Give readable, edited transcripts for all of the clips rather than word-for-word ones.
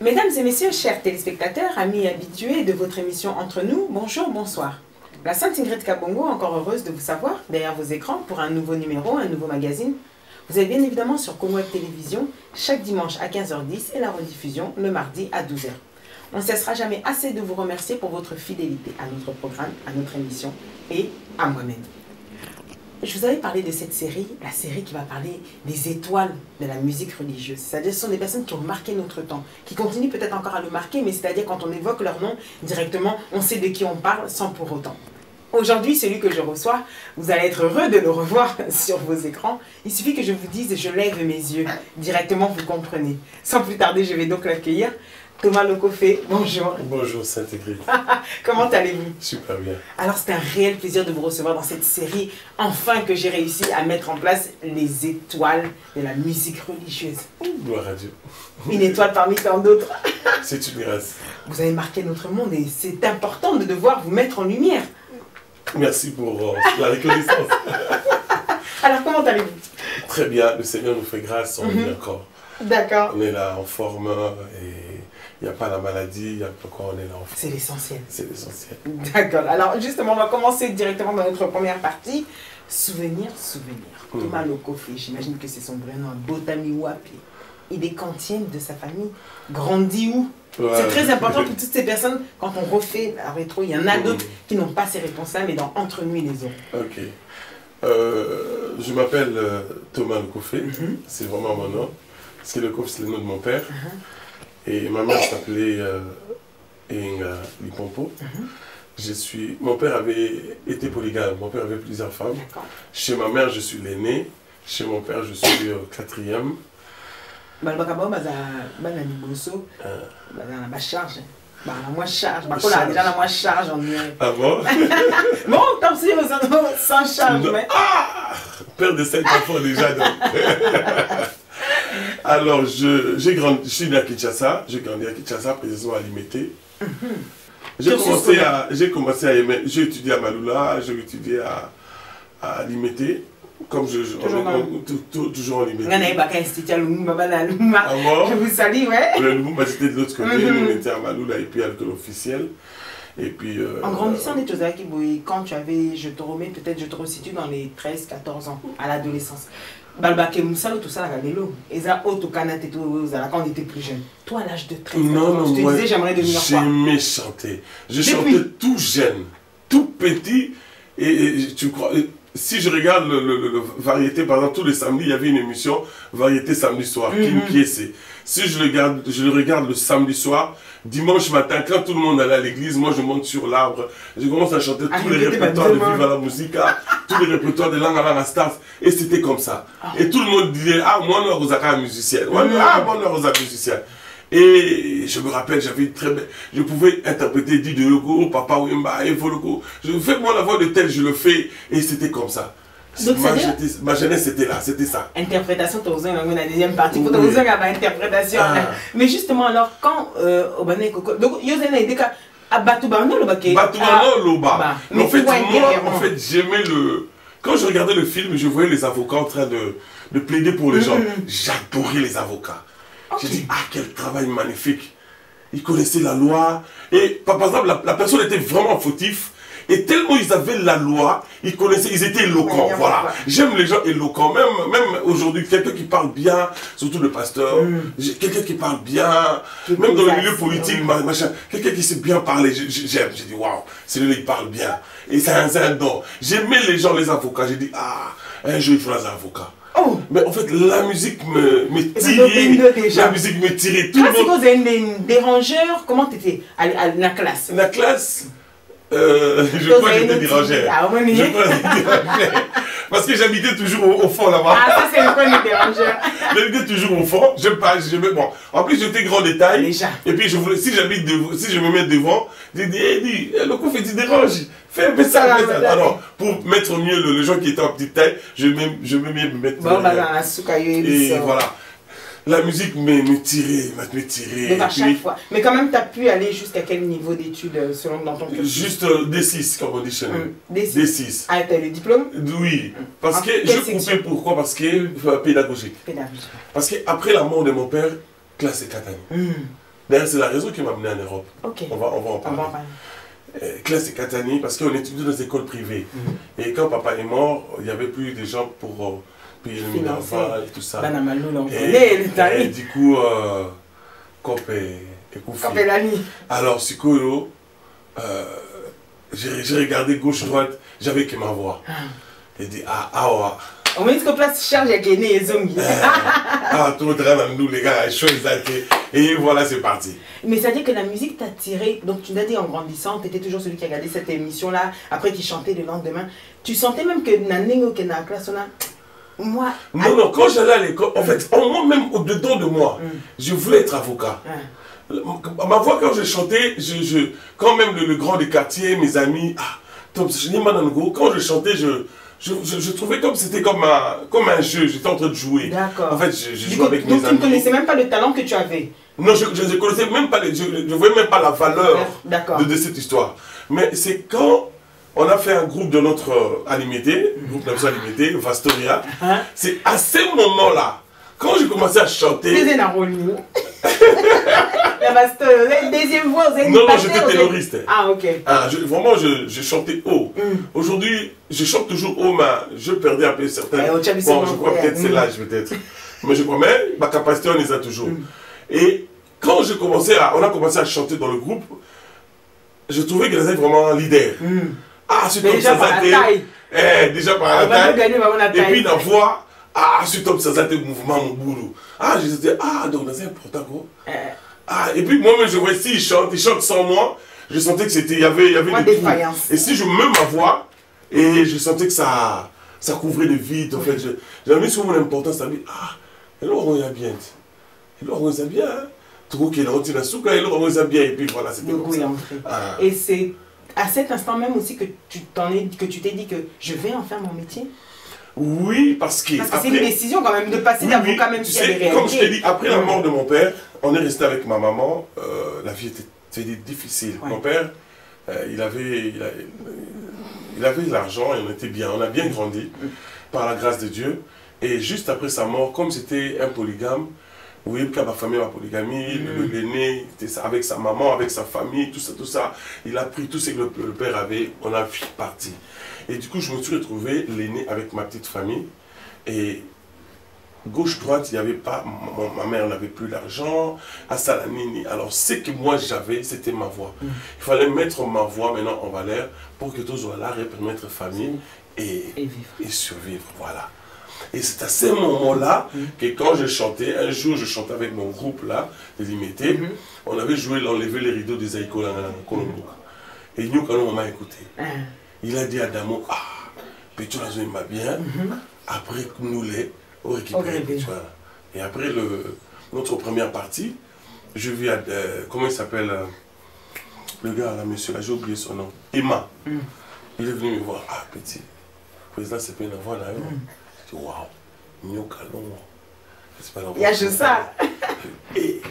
Mesdames et messieurs, chers téléspectateurs, amis habitués de votre émission Entre nous, bonjour, bonsoir. La Sainte Ingrid Kabongo, encore heureuse de vous savoir derrière vos écrans pour un nouveau numéro, un nouveau magazine. Vous êtes bien évidemment sur Comweb Télévision, chaque dimanche à 15h10 et la rediffusion le mardi à 12h. On ne cessera jamais assez de vous remercier pour votre fidélité à notre programme, à notre émission et à moi-même. Je vous avais parlé de cette série, la série qui va parler des étoiles de la musique religieuse. C'est-à-dire ce sont des personnes qui ont marqué notre temps, qui continuent peut-être encore à le marquer, mais c'est-à-dire quand on évoque leur nom, directement, on sait de qui on parle sans pour autant. Aujourd'hui, celui que je reçois, vous allez être heureux de le revoir sur vos écrans. Il suffit que je vous dise, je lève mes yeux. Directement, vous comprenez. Sans plus tarder, je vais donc l'accueillir. Thomas Lokofé, bonjour. Bonjour Sainte-Ingrid. Comment allez-vous? Super bien. Alors c'est un réel plaisir de vous recevoir dans cette série, enfin que j'ai réussi à mettre en place les étoiles de la musique religieuse. Gloire à Dieu. Une étoile parmi tant d'autres. C'est une grâce. Vous avez marqué notre monde et c'est important de devoir vous mettre en lumière. Merci pour la reconnaissance. Alors comment allez-vous? Très bien, le Seigneur nous fait grâce, on est bien encore. D'accord. On est là en forme et il n'y a pas la maladie, il n'y a pas quoi, on est là en forme. C'est l'essentiel. C'est l'essentiel. D'accord. Alors justement, on va commencer directement dans notre première partie. Souvenir. Thomas Lokofé, j'imagine que c'est son vrai nom, Botami Wapi. Il est quantième de sa famille. Grandi où? Ouais. C'est très important pour toutes ces personnes, quand on refait la rétro, il y en a d'autres qui n'ont pas ces réponses-là, mais dans Entre nous et les autres. Ok. Je m'appelle Thomas Lokofé, c'est vraiment mon nom. Parce que Lokofé, c'est le nom de mon père. Et ma mère s'appelait Inga Lipompo. Mon père avait été polygame, mon père avait plusieurs femmes. Chez ma mère, je suis l'aîné. Chez mon père, je suis quatrième. Moi charge. Déjà la moins charge en dirait. Ah bon? Bon, tant si sans charge. Mais... Ah, père de 5 enfants déjà. Donc. Alors, je suis né à Kinshasa, j'ai grandi à Kinshasa, précisément à Limité. J'ai commencé à aimer, j'ai étudié à Maloula, j'ai étudié à Limité. Comme toujours en Limité. Je vous salue, ouais. Le Lumumba, c'était de l'autre côté, on était à Maloula et puis à l'école officielle. Et puis, en grandissant, quand tu avais, je te remets, peut-être je te resitue dans les 13-14 ans, à l'adolescence. Balbake Moussalo, tout ça, la vélo. Et ça, quand on était plus jeune. Toi, à l'âge de 13 ans, tu te disais, j'aimerais devenir quoi? J'aimais chanter. Je chantais tout jeune, tout petit. Et tu crois, si je regarde le variété, par exemple, tous les samedis, il y avait une émission, variété samedi soir, qui est. Si je le regarde le samedi soir, dimanche matin, quand tout le monde allait à l'église, moi je monte sur l'arbre, je commence à chanter tous les répertoires de Viva la Musica, tous les répertoires de Langa Langa Stars, et c'était comme ça. Et tout le monde disait, ah, moi, on est un musicien. Ah, moi, on est un musicien. Et je me rappelle, j'avais une très belle... Je pouvais interpréter Didi Yoko, Papa Wemba, Evo Loco. Je fais moi la voix de tel, je le fais, et c'était comme ça. Donc, ma jeunesse c'était là, c'était ça. Interprétation, tu as besoin dans la deuxième partie, tu as besoin d'interprétation. Mais justement, alors, quand Obane Koko. Donc, il y a des cas à Batoubano, le baquet. Batoubano, Loba. Mais en fait, j'aimais le. Quand je regardais le film, je voyais les avocats en train de plaider pour les gens. J'adorais les avocats. J'ai dit, ah, quel travail magnifique. Ils connaissaient la loi. Et par exemple, la personne était vraiment fautif. Et tellement ils avaient la loi, ils connaissaient, ils étaient éloquents. Voilà. J'aime les gens éloquents. Même aujourd'hui, quelqu'un qui parle bien, surtout le pasteur, quelqu'un qui parle bien, même dans le milieu politique, machin, quelqu'un qui sait bien parler, j'aime. J'ai dit, waouh, celui-là, il parle bien. Et c'est un don. J'aimais les gens, les avocats. J'ai dit, ah, un jour, il faudra un avocat. Mais en fait, la musique me tirait. La musique me tirait. Tout le monde. Vous avez un dérangeur, comment tu étais à la classe? La classe je crois que j'étais dérangé. Parce que j'habitais toujours au fond là-bas. Ah, ça c'est le coin du dérangeur. J'habitais toujours au fond. Bon. En plus, j'étais grand détail. Déjà. Et puis, si je me mets devant, j'ai dit, le coup fait, tu déranges. Fais ça, fais ça. Alors, pour mettre mieux les gens qui étaient en petite taille, je me mettre. Bon, et voilà. La musique me tirait. Donc à chaque fois. Mais quand même, tu as pu aller jusqu'à quel niveau d'études selon dans ton cursus? Juste D6, comme on dit chez nous. D6. Ah, tu as le diplôme? Oui. Parce que je coupais pourquoi? Parce que pédagogique. Parce qu'après la mort de mon père, classe 4 années. D'ailleurs, c'est la raison qui m'a amené en Europe. Ok. On va en parler. Classe et Catanie, parce qu'on étudiait dans des écoles privées. Et quand papa est mort, il n'y avait plus de gens pour payer le minerval et tout ça. Et du coup, Cop et Koufi. Alors, Sikoyo, j'ai regardé gauche-droite, j'avais que ma voix. Et dit, ouais. On m'a dit que place charge à gagner les zombies. Tout le nous les gars, et voilà, c'est parti. Mais ça veut dire que la musique t'a tiré, donc tu l'as dit en grandissant, tu étais toujours celui qui a regardé cette émission-là, après qui chantait le lendemain. Tu sentais même que Nanengo qui est dans la classe, moi... Non, quand j'allais à l'école, en fait, moi-même au-dedans de moi, je voulais être avocat. Ma voix, quand je chantais, quand même le grand des quartiers, mes amis, quand je chantais, je trouvais comme c'était comme un jeu, j'étais en train de jouer. D'accord. En fait, je jouais avec mes amis. Donc tu ne connaissais même pas le talent que tu avais? Non, je ne connaissais même pas, je ne voyais même pas la valeur de cette histoire. Mais c'est quand on a fait un groupe de notre Alimité, groupe d'Amso Alimité, Vastoria, c'est à ce moment-là, quand j'ai commencé à chanter... La Vastoria, deuxième voix, vous avez Non, j'étais ténoriste. Ok. Vraiment, je chantais haut. Aujourd'hui, je chante toujours haut, mais je perdais un peu certains... Bon, je crois peut-être c'est l'âge, peut-être. Mais je crois, mais ma capacité, on les a toujours. Et quand on a commencé à chanter dans le groupe, je trouvais qu'elle était vraiment un leader. Déjà par la taille. Déjà par la taille. Et puis la voix, c'est comme ça, c'était mouvement, mon boulot. Je disais, donc c'est important quoi. Et puis moi-même, je voyais s'il chante sans moi, je sentais que c'était, il y avait des trous. Et si je mets ma voix, et je sentais que ça couvrait le vide, en fait. J'avais mis sur mon importance, ça dit, elle aura bien. Elle aura bien. Et puis voilà, c'était comme ça. Et c'est à cet instant même aussi que tu t'es dit que je vais en faire mon métier? Oui, parce que c'est une décision quand même de passer d'avocat même si elle est réalité. Comme je t'ai dit, après la mort de mon père, on est resté avec ma maman. La vie était difficile. Mon père, il avait de l'argent et on était bien. On a bien grandi par la grâce de Dieu. Et juste après sa mort, comme c'était un polygame, vous voyez que ma famille, ma polygamie, l'aîné, avec sa maman, avec sa famille, tout ça. Il a pris tout ce que le père avait, on a vite parti. Et du coup, je me suis retrouvé l'aîné avec ma petite famille. Et gauche-droite, il n'y avait pas, ma mère n'avait plus d'argent, à Salamini. Alors, ce que moi j'avais, c'était ma voix. Il fallait mettre ma voix maintenant en valeur pour que tous soient là, permettre famille et survivre. Voilà. Et c'est à ce moment-là que quand je chantais, un jour je chantais avec mon groupe là, des limités, on avait joué l'enlever les rideaux des Aïko dans Colombo. Et nous, quand on m'a écouté, il a dit à Damo, Pétion il m'a bien, après nous les, on récupère. Et après notre première partie, je vis à, comment il s'appelle, le gars là, monsieur, là, j'ai oublié son nom, Emma. Il est venu me voir, petit, le président c'est pas une voix là. Waouh, il y a juste ça. Et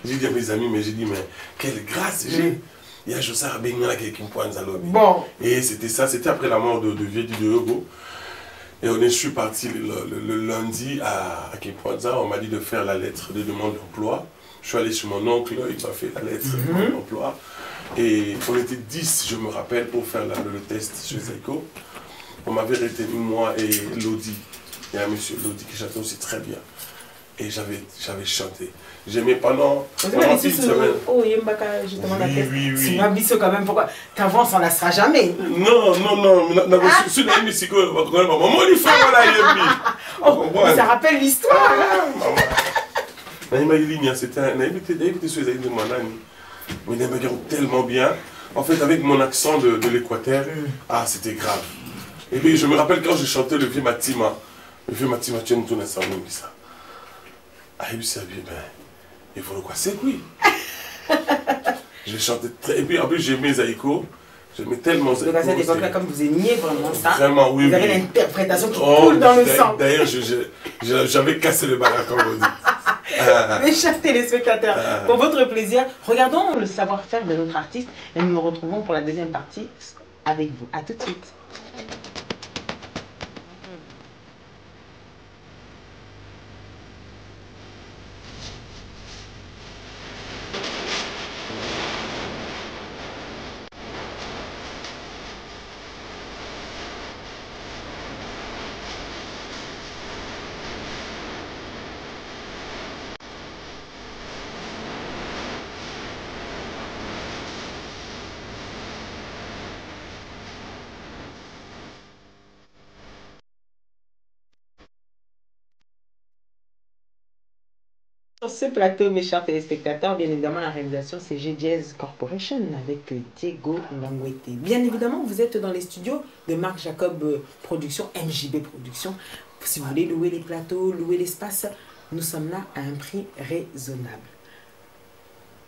j'ai dit à mes amis, mais quelle grâce j'ai. Il y a juste ça, qui me pointe à l'homme. Bon. Et c'était ça, c'était après la mort de Viedi de Hugo. Et je suis parti le lundi à Kimpoanza, on m'a dit de faire la lettre de demande d'emploi. Je suis allé chez mon oncle, il m'a fait la lettre de demande d'emploi. Et on était 10, je me rappelle, pour faire le test chez Zaiko. On m'avait retenu moi et Lodi. Il y a un monsieur Lodi qui chantait aussi très bien. Et j'avais chanté. J'aimais pendant une semaine. Oh, Yembaka, justement, la tête. Oui. C'est ma bisse quand même, pourquoi? Qu'avant, on s'en lassera jamais. Non. C'est une musique. Maman, il faut voilà, ça rappelle l'histoire. C'était un invité sur les de Manani. Mais il me tellement bien. En fait, avec mon accent de l'Équateur, c'était grave. Et puis je me rappelle quand je chantais le vieux Matima. Le vieux Matima, tu me tournes ça, on ça. Il s'est bien, il faut le quoi, c'est oui. Je chantais très. Et puis en plus, j'aimais Zaïko. J'aimais tellement Zaïko. Donc à cette époque-là, comme vous aimiez vraiment ça, vraiment, oui. Vous avez l'interprétation qui coule dans le sang. D'ailleurs, j'avais cassé le bagarre, comme on dit. Mes chers téléspectateurs, pour votre plaisir, regardons le savoir-faire de notre artiste et nous nous retrouvons pour la deuxième partie avec vous. A tout de suite. Sur ce plateau, mes chers téléspectateurs, bien évidemment, la réalisation, c'est G-Jazz Corporation avec Diego Ngangwete. Bien évidemment, vous êtes dans les studios de Marc Jacob Productions, MJB Productions. Si vous voulez louer les plateaux, louer l'espace, nous sommes là à un prix raisonnable.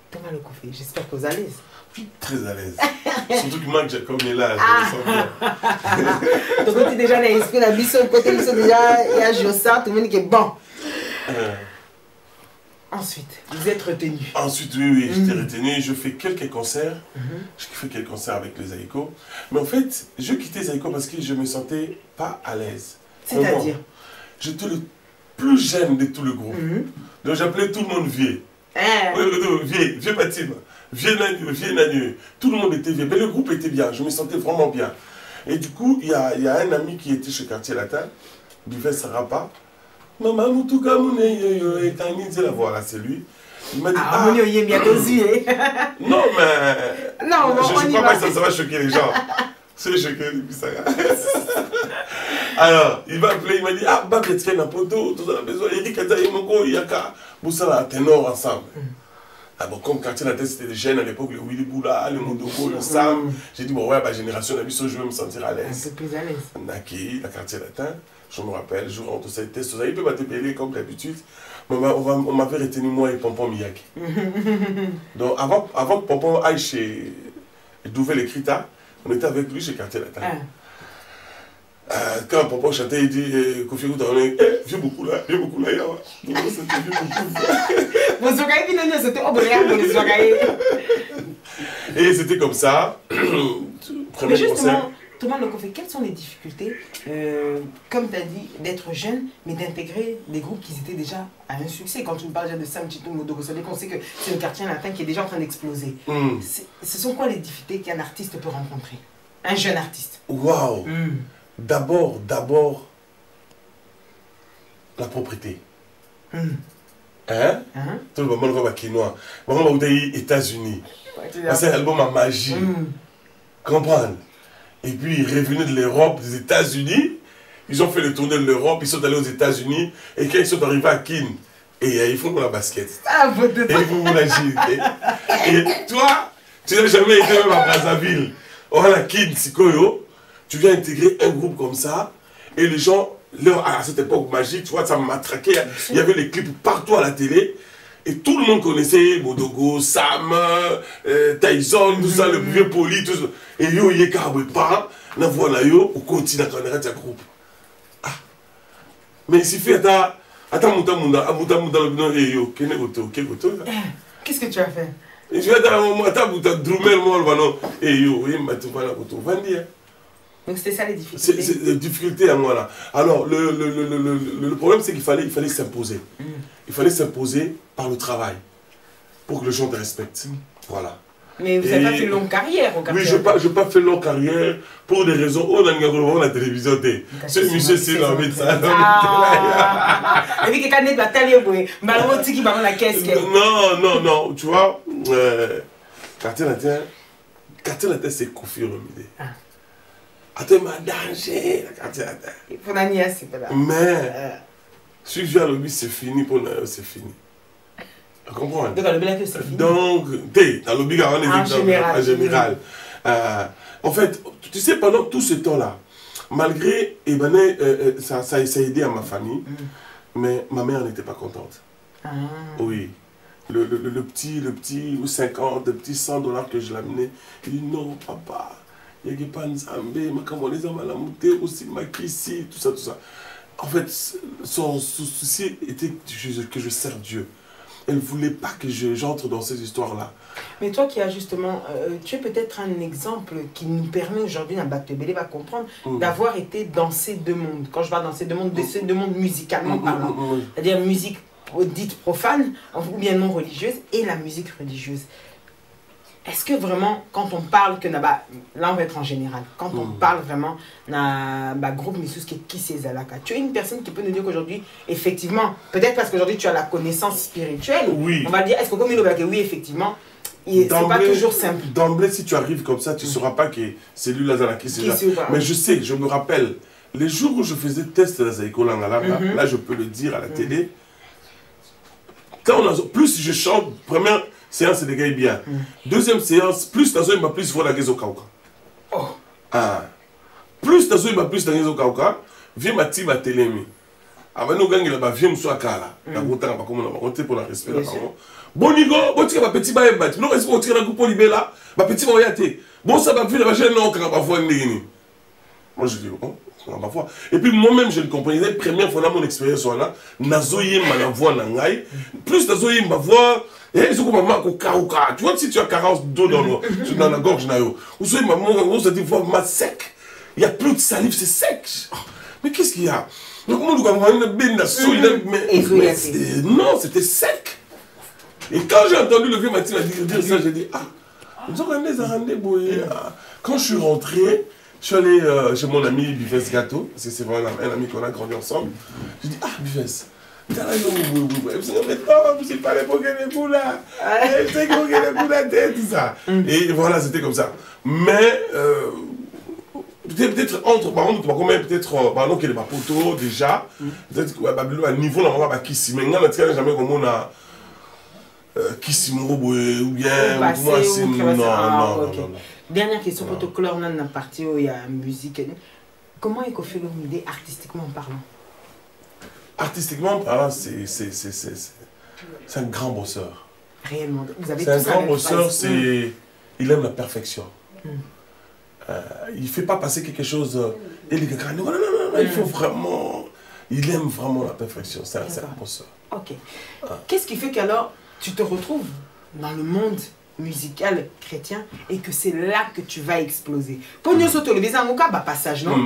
Thomas Lokofé, j'espère que vous allez. Très à l'aise. Surtout que Marc Jacob est là. Donc, on est déjà dans l'esprit, la mission, côté mission, déjà, il y a Jossa, tout le monde qui est bon. Ensuite, vous êtes retenu. Ensuite, oui, j'étais retenu. Je fais quelques concerts. Je fais quelques concerts avec les Zaïko. Mais en fait, je quittais Zaïko parce que je me sentais pas à l'aise. C'est-à-dire? J'étais le plus jeune de tout le groupe. Donc j'appelais tout le monde vieux. Vieux Patim, vieux Nanieux. Tout le monde était vieux. Mais le groupe était bien. Je me sentais vraiment bien. Et du coup, il y a un ami qui était chez Quartier Latin, Bives Sarapa. Maman, Moutouka, Mouné, voilà, c'est lui. Il m'a dit. Non, mais. Non, je crois pas que ça va choquer les gens. C'est choqué depuis ça. Alors, il m'a appelé, il m'a dit, ah, Babetien, Napoto, tout ça, besoin. Il dit, Kaza, Yemoko, Yaka, Boussala, ténor ensemble. Ah bon, comme Quartier Latin, c'était des jeunes à l'époque, le Willy Boula, le Mondoko, le Sam. J'ai dit, bon, ouais, ma génération d'habitude, je vais me sentir à l'aise. Un peu plus à l'aise. Naki, la Quartier Latin, je me rappelle, je rentre cette test, il peut m'atteler comme d'habitude. On m'avait retenu moi et Pompon Miyake. Donc, avant que Pompon aille chez Douvel et Krita, on était avec lui chez Quartier Latin. Quand Pompon chantait, il dit, Kofi Gouta, viens beaucoup là, Yawa. Donc, c'était vieux beaucoup. Et c'était comme ça. Mais justement, Thomas Lokofé, quelles sont les difficultés, comme tu as dit, d'être jeune, mais d'intégrer des groupes qui étaient déjà à un succès? Quand tu me parles déjà de Sam Chito Modoko, on sait que c'est le Quartier Latin qui est déjà en train d'exploser. Ce sont quoi les difficultés qu'un artiste peut rencontrer? Un jeune artiste. Waouh! D'abord, la propriété. Tout le monde va quinoa. On va aux États-Unis. C'est un album à magie. Comprendre? Et puis, ils revenaient de l'Europe, des États-Unis. Ils ont fait le tournée de l'Europe, ils sont allés aux États-Unis. Et quand ils sont arrivés à Kin, et ils font la basket. Et ils font la gîte. Et toi, tu n'as jamais été même à Brazzaville. Or, la Kin, Sikoyo, tu viens intégrer un groupe comme ça. Et les gens, à cette époque magique, tu vois, ça m'a traqué. Il y avait les clips partout à la télé. Et tout le monde connaissait Modogo, Sam, Tyson, tout ça, le vieux poli, tout ça. Et yo, il y a pas, na voilà yo, au continent quand on arrête un groupe. Mais il suffit, attends, qu'est-ce que tu as fait? Je vais attends, Drumel, moi, non. Et yo, il m'a tout voilà, donc c'était ça les difficultés. C'est les difficultés à moi là. Alors le problème c'est qu'il fallait s'imposer. Il fallait s'imposer par le travail pour que les gens te respectent. Voilà. Mais vous n'avez pas fait une longue carrière au Quartier. Oui, je n'ai pas fait une longue carrière pour des raisons. On a la télévision. Ce monsieur c'est la médecin. Et puis quelqu'un n'est pas tellement bon. Malheureusement qui va la caisse. Non, tu vois, Quartier Latin c'est Kofi Olomide. Attends, ma danger, la Quartier Latin. Pour la nièce, c'est pas là. Mais, si je viens à l'objet, c'est fini, pour nous, c'est fini. Tu comprends? Donc, à l'objet, c'est fini. Donc, dans l'objet, on est en général. En fait, tu sais, pendant tout ce temps-là, malgré, ça a aidé à ma famille, mais ma mère n'était pas contente. Oui. Le petit 50, le petit $100 que je l'amenais, il dit non, papa. Il n'y a pas de Nzambé, aussi Makissi, tout ça. En fait, son souci était que je serve Dieu. Elle ne voulait pas que j'entre dans ces histoires-là. Mais toi qui as justement, tu es peut-être un exemple qui nous permet aujourd'hui, à Batebele va comprendre, d'avoir été dans ces deux mondes. Quand je parle dans ces deux mondes, ces deux mondes musicalement parlant. C'est-à-dire musique dite profane, ou bien non religieuse, et la musique religieuse. Est-ce que vraiment, quand on parle que là on va être en général, quand on parle vraiment groupe Missus qui c'est Zalaka, tu es une personne qui peut nous dire qu'aujourd'hui, effectivement, peut-être parce qu'aujourd'hui tu as la connaissance spirituelle, on va dire, est-ce que comme il a oui, effectivement, c'est pas toujours simple. D'emblée, si tu arrives comme ça, tu ne sauras pas que c'est lui Lazala qui c'est là. Mais je sais, je me rappelle, les jours où je faisais test de la Zaïko Langala, là je peux le dire à la télé, plus je chante, première séance, c'est des gars bien. Deuxième séance, plus t'as eu plus faut la guise au Kauka. Oh. Ah. Plus t'as eu plus la guise au Kauka, viens ma team à télémi. Avant nous gagner là-bas, viens me soit kala. La route pas comme on a compté pour la respect là. Bonigo, bon tu vas petit bail bat. Non est-ce que tu vas couper libéla, ma petit va yaté. Bon ça va venir la chaîne non quand va voir ni. Moi je dis bon, on va voir. Et puis moi-même je le comprenais, la première fois dans mon expérience là, nazoyé ma voix nangai, plus nazoyé ma voix et ils ont comme maman kokauka. Tu vois si tu as carence d'eau dans la gorge nayo. Ou soit maman on se dit voix ma sec. Il y a plus de salive, c'est sec. Mais qu'est-ce qu'il y a? Donc, moi, non, c'était sec. Et quand j'ai entendu le vieux Mathieu dire ça, j'ai dit, ah, quand je suis rentré, je suis allé chez mon ami Bifes Gâteau, parce que c'est vraiment un ami qu'on a grandi ensemble. J'ai dit, ah, Bifes, mais c'est pas les Pokémon là, c'est que tout ça. Et voilà, c'était comme ça. Mais, peut-être entre par contre peut-être pardon qu'il est pas poteau déjà peut-être que à niveau normalement pas qui si mais on n'a jamais comme on a qui si ou bien moi c'est non. Dernière question pour te clore dans la partie où il y a musique. Comment est-ce qu'on fait l'idée artistiquement parlant? Artistiquement parlant, c'est un grand bosseur. Réellement, vous avez c'est un grand bosseur, c'est il aime la perfection. Il ne fait pas passer quelque chose et les gars, non, il faut vraiment, il aime vraiment la perfection, c'est un bosseur. Ok. Qu'est-ce qui fait qu'alors tu te retrouves dans le monde musical chrétien et que c'est là que tu vas exploser? Quand nous sommes télévisés en cas, passage, non?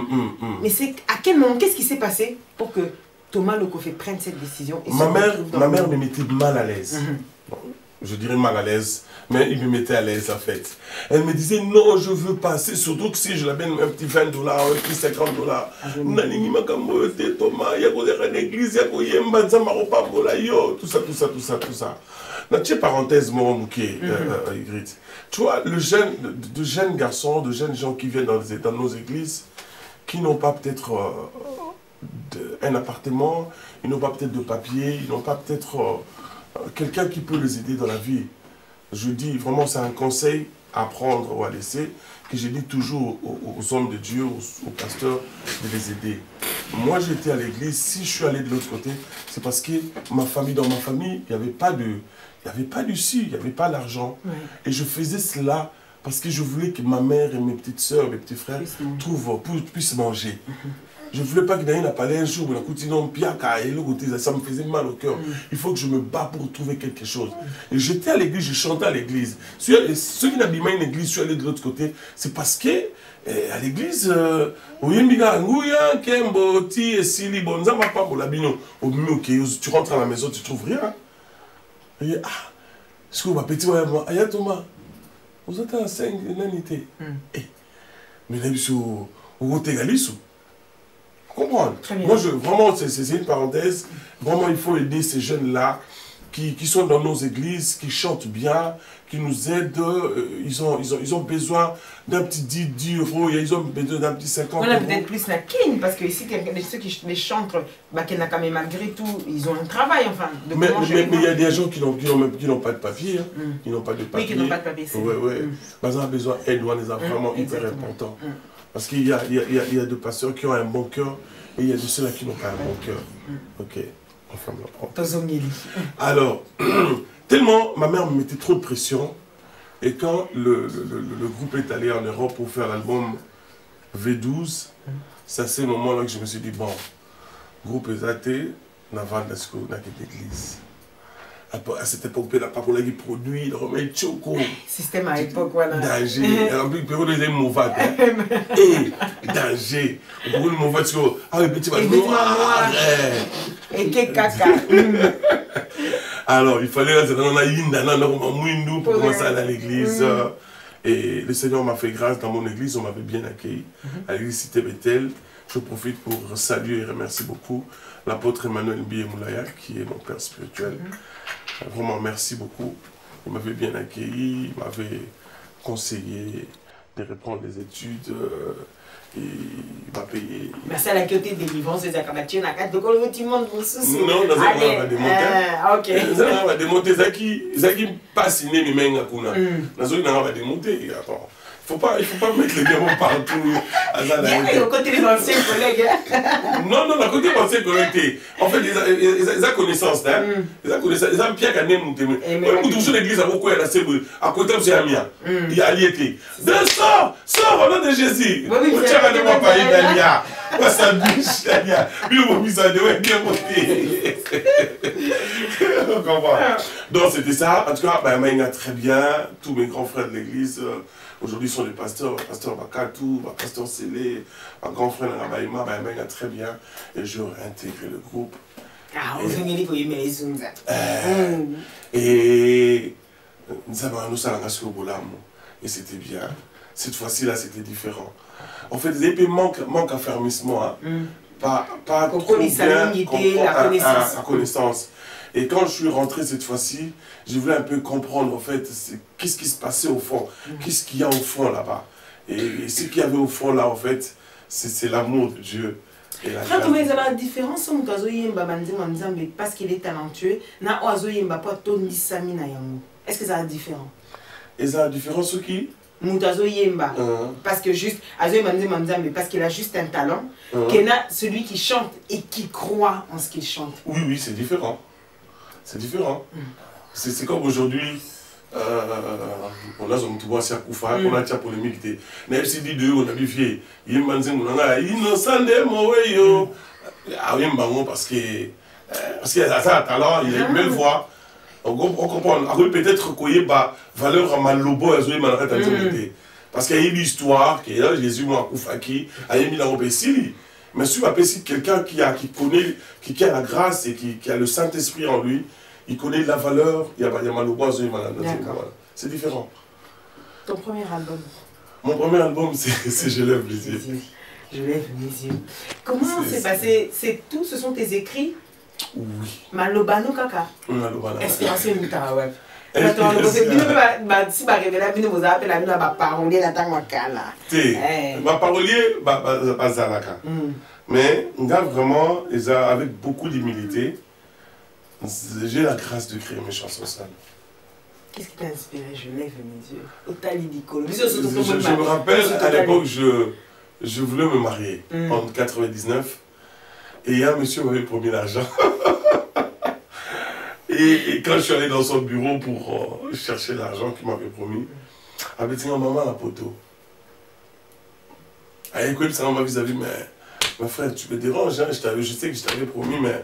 Mais c'est à quel moment, qu'est-ce qui s'est passé pour que Thomas Lokofé prenne cette décision? Et ma mère me mettait mal à l'aise. Je dirais mal à l'aise, mais il me mettait à l'aise en fait. Elle me disait non, je veux pas, surtout que si je l'amène un petit $20, un petit $50. Thomas, il y a une église, il y a tout ça. Une petite parenthèse, tu vois, de jeunes garçons, de jeunes gens qui viennent dans nos églises, qui n'ont pas peut-être un appartement, ils n'ont pas peut-être de papier, ils n'ont pas peut-être quelqu'un qui peut les aider dans la vie. Je dis vraiment, c'est un conseil à prendre ou à laisser, que je dis toujours aux hommes de Dieu, aux pasteurs, de les aider. Moi, j'étais à l'église, si je suis allé de l'autre côté, c'est parce que dans ma famille, il n'y avait pas d'issue, il n'y avait pas l'argent. Et je faisais cela parce que je voulais que ma mère et mes petites soeurs, mes petits frères puissent manger. Je ne voulais pas que Daniel a parlé un jour, ça me faisait mal au cœur. Il faut que je me bats pour trouver quelque chose. Et j'étais à l'église, je chantais à l'église. Ceux qui n'habitent pas une église, je suis allé de l'autre côté, c'est parce que à l'église, tu rentres à la maison, tu ne trouves rien. Et Thomas, vous êtes à 5 l'année. Mais là, comprendre. Moi, vraiment, c'est une parenthèse. Vraiment, il faut aider ces jeunes-là qui sont dans nos églises, qui chantent bien, qui nous aident. Ils ont besoin d'un petit 10 euros, ils ont besoin d'un petit 50 euros. On a peut-être plus la king, parce que ici, ceux qui les chantent, malgré tout, ils ont un travail, enfin. Mais il y a des gens qui n'ont pas de papier. Qui n'ont pas de papier. Oui, qui n'ont pas de papier. Ils ont besoin d'aide, c'est vraiment hyper important. Parce qu'il y a des pasteurs qui ont un bon cœur et il y a de ceux-là qui n'ont pas un bon cœur. Ok, on ferme la porte. Alors, tellement ma mère me mettait trop de pression et quand le groupe est allé en Europe pour faire l'album V12, c'est à ce moment-là que je me suis dit, bon, groupe est athée, on a vendu l'église. À cette époque, il n'y a pas pour les produits, il remet choco. Système à l'époque, voilà. Danger. Alors, il peut y avoir des mauvais. Et danger. On peut y avoir des mauvais. Ah oui, petit noir. Et quel caca. Alors, il fallait pour commencer à aller à l'église. Et le Seigneur m'a fait grâce dans mon église, on m'avait bien accueilli. À l'église Cité Bethel. Je profite pour saluer et remercier beaucoup l'apôtre Emmanuel Bié-Moulaya, qui est mon père spirituel. Vraiment, merci beaucoup. Il m'avait bien accueilli, il m'avait conseillé. de reprendre les études. Et il va payer. Mais c'est la côté de délivrance des acabatiers, la carte de col, tout le monde vous soucie. Non, on va démonter. Ok. On va démonter. Zaki pas signé, mais même on va démonter. Attends. Il ne faut pas mettre les démons partout. Il y a au côté des anciens collègues. Non, à côté des anciens collègues. En fait, ils ont connaissance. Ils ont bien gagné mon témoin. Nous touchons l'église à beaucoup à côté de Amia. Il y a Aliété. Sors au nom de Jésus. Tu as regardé mon pays d'Alia. Moi, ça bouge d'Alia. Lui, mon fils a bien monté. On comprend. Donc, c'était ça. En tout cas, il y a très bien. Tous mes grands frères de l'église. Aujourd'hui, sont les pasteurs, pasteur Bakatou, pasteur Sélé, un grand frère Nabaïma, il y a très bien. Et je réintégré le groupe. Ah, vous venez pour y mettre et nous avons sur Bolamo. Et c'était bien. Cette fois-ci, là, c'était différent. En fait, les épées manquent affermissement. Pas trop bien la connaissance. Et quand je suis rentré cette fois-ci, je voulais un peu comprendre en fait qu'est-ce qui se passait au fond, qu'est-ce qu'il y a au fond là-bas. Et ce qu'il y avait au fond là en fait, c'est l'amour de Dieu. Quand on met la différence entre parce qu'il est talentueux, est-ce que ça a différent? Et ça a différence sur qui? Parce que juste, parce qu'il a juste un talent, celui qui chante et qui croit en ce qu'il chante. Oui, c'est différent. C'est différent. C'est comme aujourd'hui, on a son tout bois à Koufa, on a une polémique. Mais si dit deux, on a bifié. Il y a innocent de Moweyo. Parce qu'il a un talent, il a une belle voix. On comprend. Peut-être qu'il y a valeur à Malobo et à Zoé. Parce qu'il y a une histoire, qu'il y a Jésus à Koufa qui a mis la robe ici. Mais si on appelle quelqu'un qui connaît, qui a la grâce et qui a le Saint-Esprit en lui, il connaît la valeur, il y a Maloboise et Malanote. C'est différent. Ton premier album? Mon premier album, c'est Je lève les yeux. Je lève les yeux. Comment s'est passé? C'est tout, ce sont tes écrits? Oui. Malobano Kaka? Malobano. Inspiration Mouta, ouais. Si vous avez la parolier, la tangue wakala. Ma parolier, Bazalaka. Mais, vraiment, avec beaucoup d'humilité, j'ai la grâce de créer mes chansons sales. Qu'est-ce qui t'a inspiré? Je lève mes yeux. Je me rappelle, à l'époque, je voulais me marier en 99. Et il y a un monsieur qui m'avait promis l'argent. Et quand je suis allé dans son bureau pour chercher l'argent qu'il m'avait promis, elle m'a dit, maman, la poteau. Elle écoute ça, m'a vis-à-vis, mais mon frère, tu me déranges, hein? Je sais que je t'avais promis, mais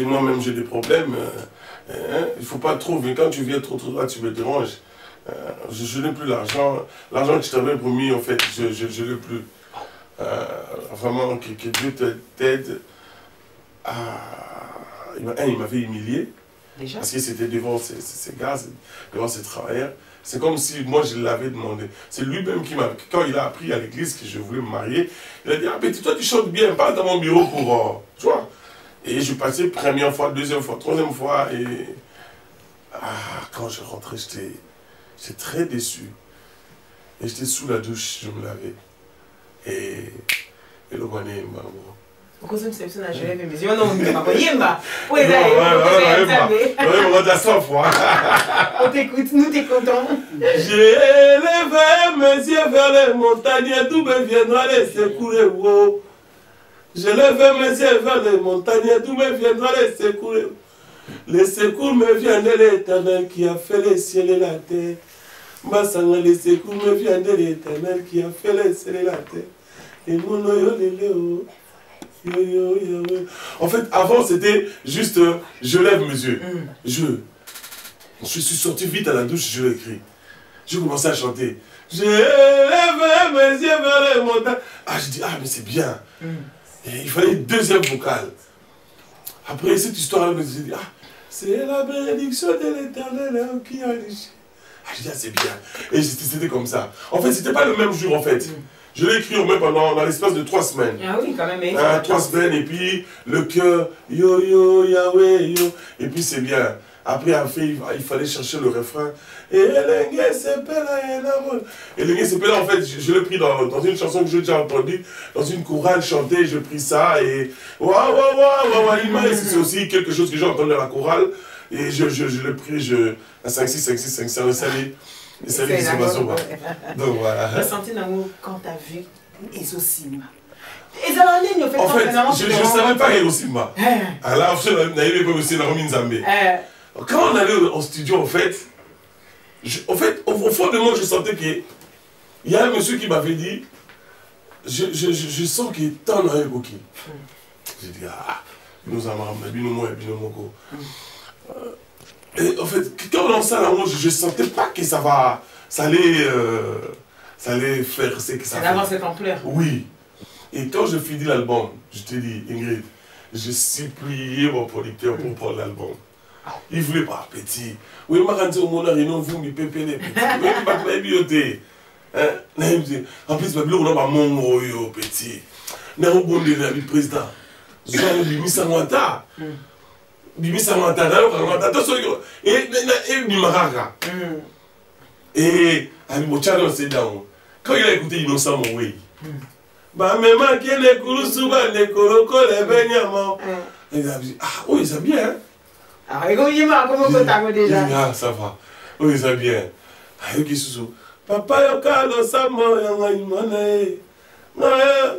moi-même j'ai des problèmes. Il ne faut pas trop, mais quand tu viens trop là, tu me déranges. Je n'ai plus l'argent. L'argent que je t'avais promis, en fait, je ne l'ai plus. Vraiment, que Dieu t'aide à... Il m'avait humilié. Déjà? Parce que c'était devant ses gars, devant ses travailleurs. C'est comme si moi je l'avais demandé. C'est lui-même qui m'a... Quand il a appris à l'église que je voulais me marier, il a dit, ah petit, toi tu chantes bien, parle dans mon bureau pour... tu vois. Et je passais première fois, deuxième fois, troisième fois. Et quand je rentrais, j'étais très déçu. Et j'étais sous la douche, je me lavais. Et le guané m'a... Pourquoi ça me fait ça? Je lève mes yeux. Non, mais pas Yemba. On t'écoute, nous t'es content. J'ai levé mes yeux vers les montagnes, d'où me viendra les secours. Je lève mes yeux vers les montagnes, d'où me viendra les secours. Les secours me viennent de l'Éternel qui a fait les ciels et la terre. Les secours me viennent de l'Éternel qui a fait les ciels et la terre. Et mon oyo léo. En fait, avant c'était juste je lève mes yeux. Je suis sorti vite à la douche, je l'ai écrit. J'ai commencé à chanter. Je lève mes yeux vers les montagnes. Je dis, mais c'est bien. Et il fallait une deuxième vocale. Après cette histoire-là, je me suis dit, c'est la bénédiction de l'Éternel qui a dit. Je dis, c'est bien. Et c'était comme ça. En fait, c'était pas le même jour en fait. Je l'ai écrit au moins dans l'espace de 3 semaines. Ah oui, quand même. 3 semaines, et puis le cœur, yo yo, Yahweh, yo. Et puis c'est bien. Après, il fallait chercher le refrain. Et l'engue Sepela, en fait, je l'ai pris dans une chanson que j'ai déjà entendue, dans une chorale chantée, j'ai pris ça et c'est aussi quelque chose que j'ai entendu dans la chorale. Et je l'ai pris, à 5-6, salut. Donc voilà. Tu as senti l'amour quand tu as vu Ezosimba. En fait, je ne savais pas Ezosimba. Alors, je n'avais pas aussi la Romin Zambé. Quand on allait en studio, en fait, au fond de moi, je sentais qu'il y a un monsieur qui m'avait dit, je sens qu'il est temps d'un évoquer. J'ai dit, ah, nous avons et en fait, quand on lançait l'amour, je ne sentais pas que ça allait faire ce que ça fait. Ça allait cette ampleur. Oui. Et quand je finis l'album, je te dis, Ingrid, j'ai supplié mon producteur pour prendre l'album. Il ne voulait pas, petit. Oui, je me suis dit, vous me pépélez, petit. Oui, je me suis dit, en plus, je me suis dit, petit. Je me suis dit, président. Je me suis dit, Samantha. Bimisangata, et Bimaraka. Et Alibochano s'est down. Quand il a écouté Innocent Moué, bah, même qui est le Kouroussouba, le Koroko, le Benyama. Il a dit, ah, oui, c'est bien. Ah, et comment tu déjà? Ah, ça va. Oui, c'est bien. Ah, il dit, papa, Yokalo, Samo, Yangaïmane. Ah,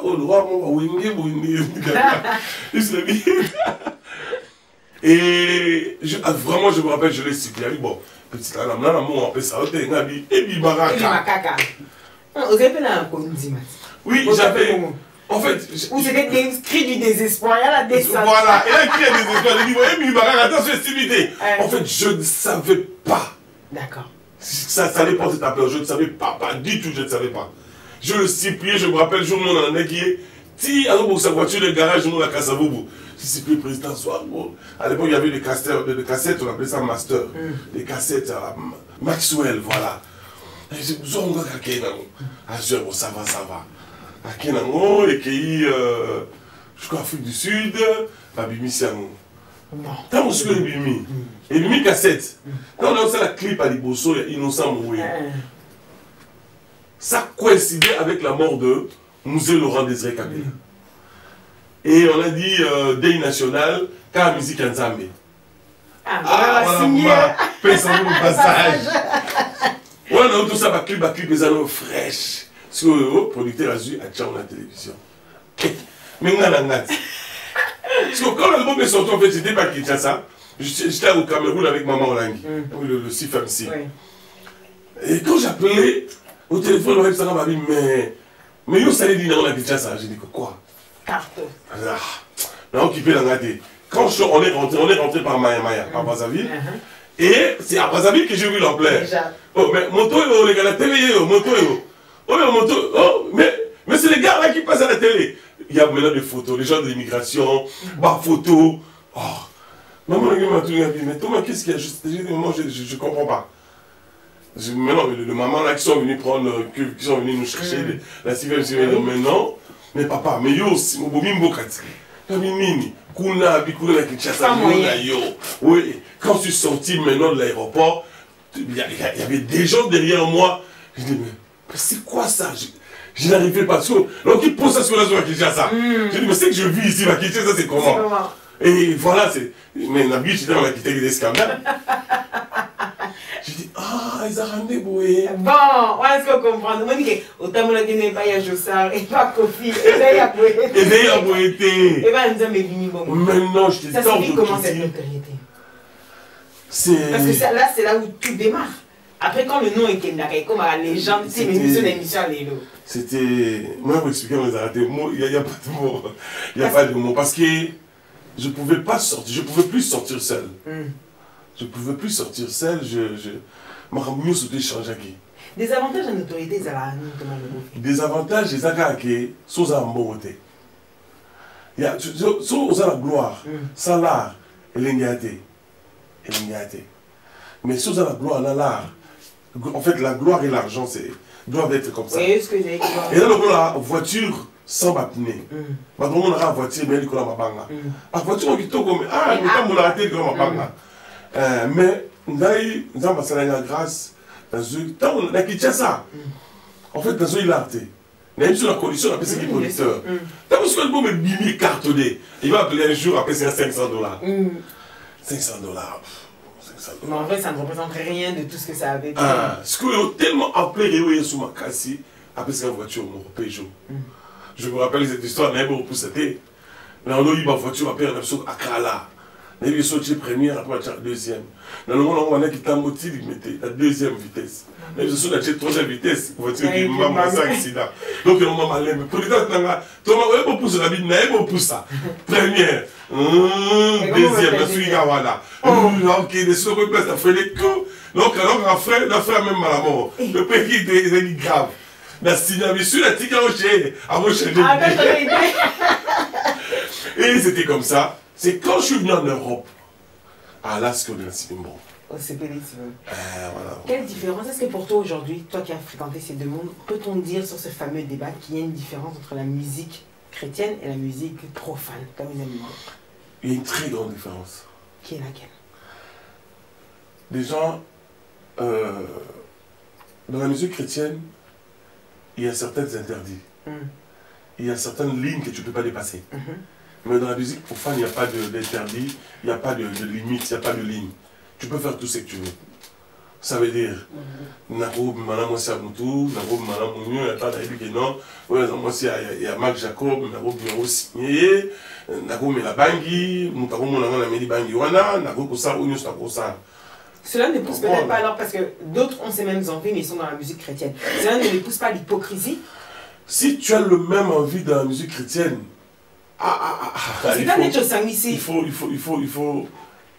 oh, le roi, mon wingé, il se dit. Et vraiment, je me rappelle, je l'ai cité. Bon, petit là, on appelle ça, et Bimaraka. Vous avez fait un Kondima. Oui, j'avais. En fait. Ou c'était des cris du désespoir, il y a la descente. Voilà, il y a un cri du désespoir. Je dis, et Bimaraka, attention, festivité. En fait, je ne savais pas. D'accord. Ça allait porter ta peur, je ne savais pas, pas du tout, je ne savais pas. Je le suppliais, je me rappelle, jour où on en a qui est. Si, alors pour sa voiture, le garage, nous, la Kassavoubou. Si c'est plus le président soit. Bon. À l'époque, il y avait des cassettes, on appelait ça master. Des cassettes Maxwell, voilà. Et je me suis dit, ah, bon, ça va. Akenango, et qui je crois Afrique du Sud, Babimi Siamo. Quand on suit le Bimi, et Bimi cassette, quand on a lancé la clip à Liboso, il y a Innocent Moué. Ça coïncidait avec la mort de Mouzé Laurent Désiré Kabila. Et on a dit Day National, car musique en Zambé. Ah, voilà, personne au passage. On a tout ça, ma clip, les anneaux fraîches. Parce que le producteur a vu à Tchao la télévision. Mais on a la natte. Parce que quand l'album est sorti, en fait, j'étais pas Kinshasa. J'étais au Cameroun avec Maman Olangi, le CFMC. Et quand j'appelais au téléphone, on m'a dit, mais où ça allait dire dans la Kinshasa? J'ai dit, quoi? Carte. Non, occupé la natte. Quand on est rentré par Maya, par Brazzaville. Et c'est à Brazzaville que j'ai vu l'ampleur. Oh, mais moto, les gars, la télé, moto, mais c'est les gars là qui passent à la télé. Il y a maintenant des photos, les gens de l'immigration, photos. Oh. Maman m'a dit, mais Thomas, qu'est-ce qu'il y a? Je ne comprends pas. Maintenant, les mamans là qui sont venus nous chercher, la civile, mais non. Mais papa, mais yo, si mon bomi mbokati. Oui, quand je suis sorti maintenant de l'aéroport, il y avait des gens derrière moi. Je dis, mais c'est quoi ça? Je n'arrivais pas. Donc il pose ça sur la zone à Kinshasa. Je dis, mais c'est que je vis ici, la Kinshasa, c'est comment? Et voilà, c'est. Mais Nabi, j'étais dans la Kinshasa des scandales. Je dis, ah, ils ont rendu boué. Bon, on est-ce qu'on comprend? On dit que autant que n'est pas Yajossar et pas Kofi, et bien il y a boué. Et bien il y a boué. Et bien nous avons mis bon. Maintenant, je te dis, ça signifie comment cette notoriété? Parce que là, c'est là où tout démarre. Après, quand le nom est Kendaka, comme la légende, c'est l'émission Lélo. C'était. Moi, pour expliquer, on les a ratés. Il n'y a pas de mots. Il n'y a pas de mots. Parce que je ne pouvais pas sortir. Je ne pouvais plus sortir seul. Je ne pouvais plus sortir seul. Ma mieux sauter changer qui. Des avantages à notoriété, ça va nous des avantages, c'est ça qui sont en beauté. Il y a la gloire, sans l'art, et l'ingéniosité. Mais sous la gloire, l'art. En fait, la gloire et l'argent doivent être comme ça. Oui, ce que j'ai dit. Et là, on a une voiture sans baptême. On a une voiture, mais elle est comme ma banga. La voiture, on dit comme ah, mais quand on a raté comme ma banga. Mais, nous avons grâce dans Kinshasa. En fait, dans une arte. Même sur la condition, on appelle producteur. Dans ce album est bimi cartonné. Il va appeler un jour, après c'est 500 $. 500 $. Mais en vrai, ça ne représente rien de tout ce que ça avait. Ce que j'ai tellement appelé Réoué sous ma casse, après c'est la voiture, mon Peugeot. Je me rappelle cette histoire, mais bon, pour c'était. Là, on a eu ma voiture, après on a eu à Kala. On a eu sorti première, après on a eu deuxième. Dans le monde, on a quitté il mettait la deuxième vitesse. Mais je suis la troisième vitesse, voiture qui m'a fait un accident. Donc, on m'a malin. Mais pour les gens, Thomas, on pousse la vie, on pousse ça. Première, deuxième, la suite, voilà. Ok, les secondes places, ça fait les coups. Donc, alors, on a fait même à la mort. Le pays est grave. La signature, je suis la tigre avant de changer. Et c'était comme ça. C'est quand je suis venu en Europe, à l'Asco de la Simon. Voilà. Quelle différence est-ce que pour toi aujourd'hui, toi qui as fréquenté ces deux mondes, peut-on dire sur ce fameux débat qu'il y a une différence entre la musique chrétienne et la musique profane, comme ils aiment dire? Il y a une très grande différence. Qui est laquelle? Les gens, dans la musique chrétienne, il y a certains interdits. Il y a certaines lignes que tu ne peux pas dépasser. Mais dans la musique profane, il n'y a pas d'interdit, il n'y a pas de limite, il n'y a pas de ligne. Tu peux faire tout ce que tu veux. Ça veut dire, Nako, Madame Moutou, Nako, Madame Mouniou, il y a pas d'habitude, non. Il y a Marc Jacob, Nako, Bureau signé, Nako, Melabangui, Moutako, Mounanga, Meli Bangui, Wana, Nako, Kosa, Ouniou, Kosa. Cela ne pousse peut-être pas alors, parce que d'autres ont ces mêmes envies, mais ils sont dans la musique chrétienne. Cela ne les pousse pas à l'hypocrisie. Si tu as le même envie dans la musique chrétienne, c'est pas net chose ici.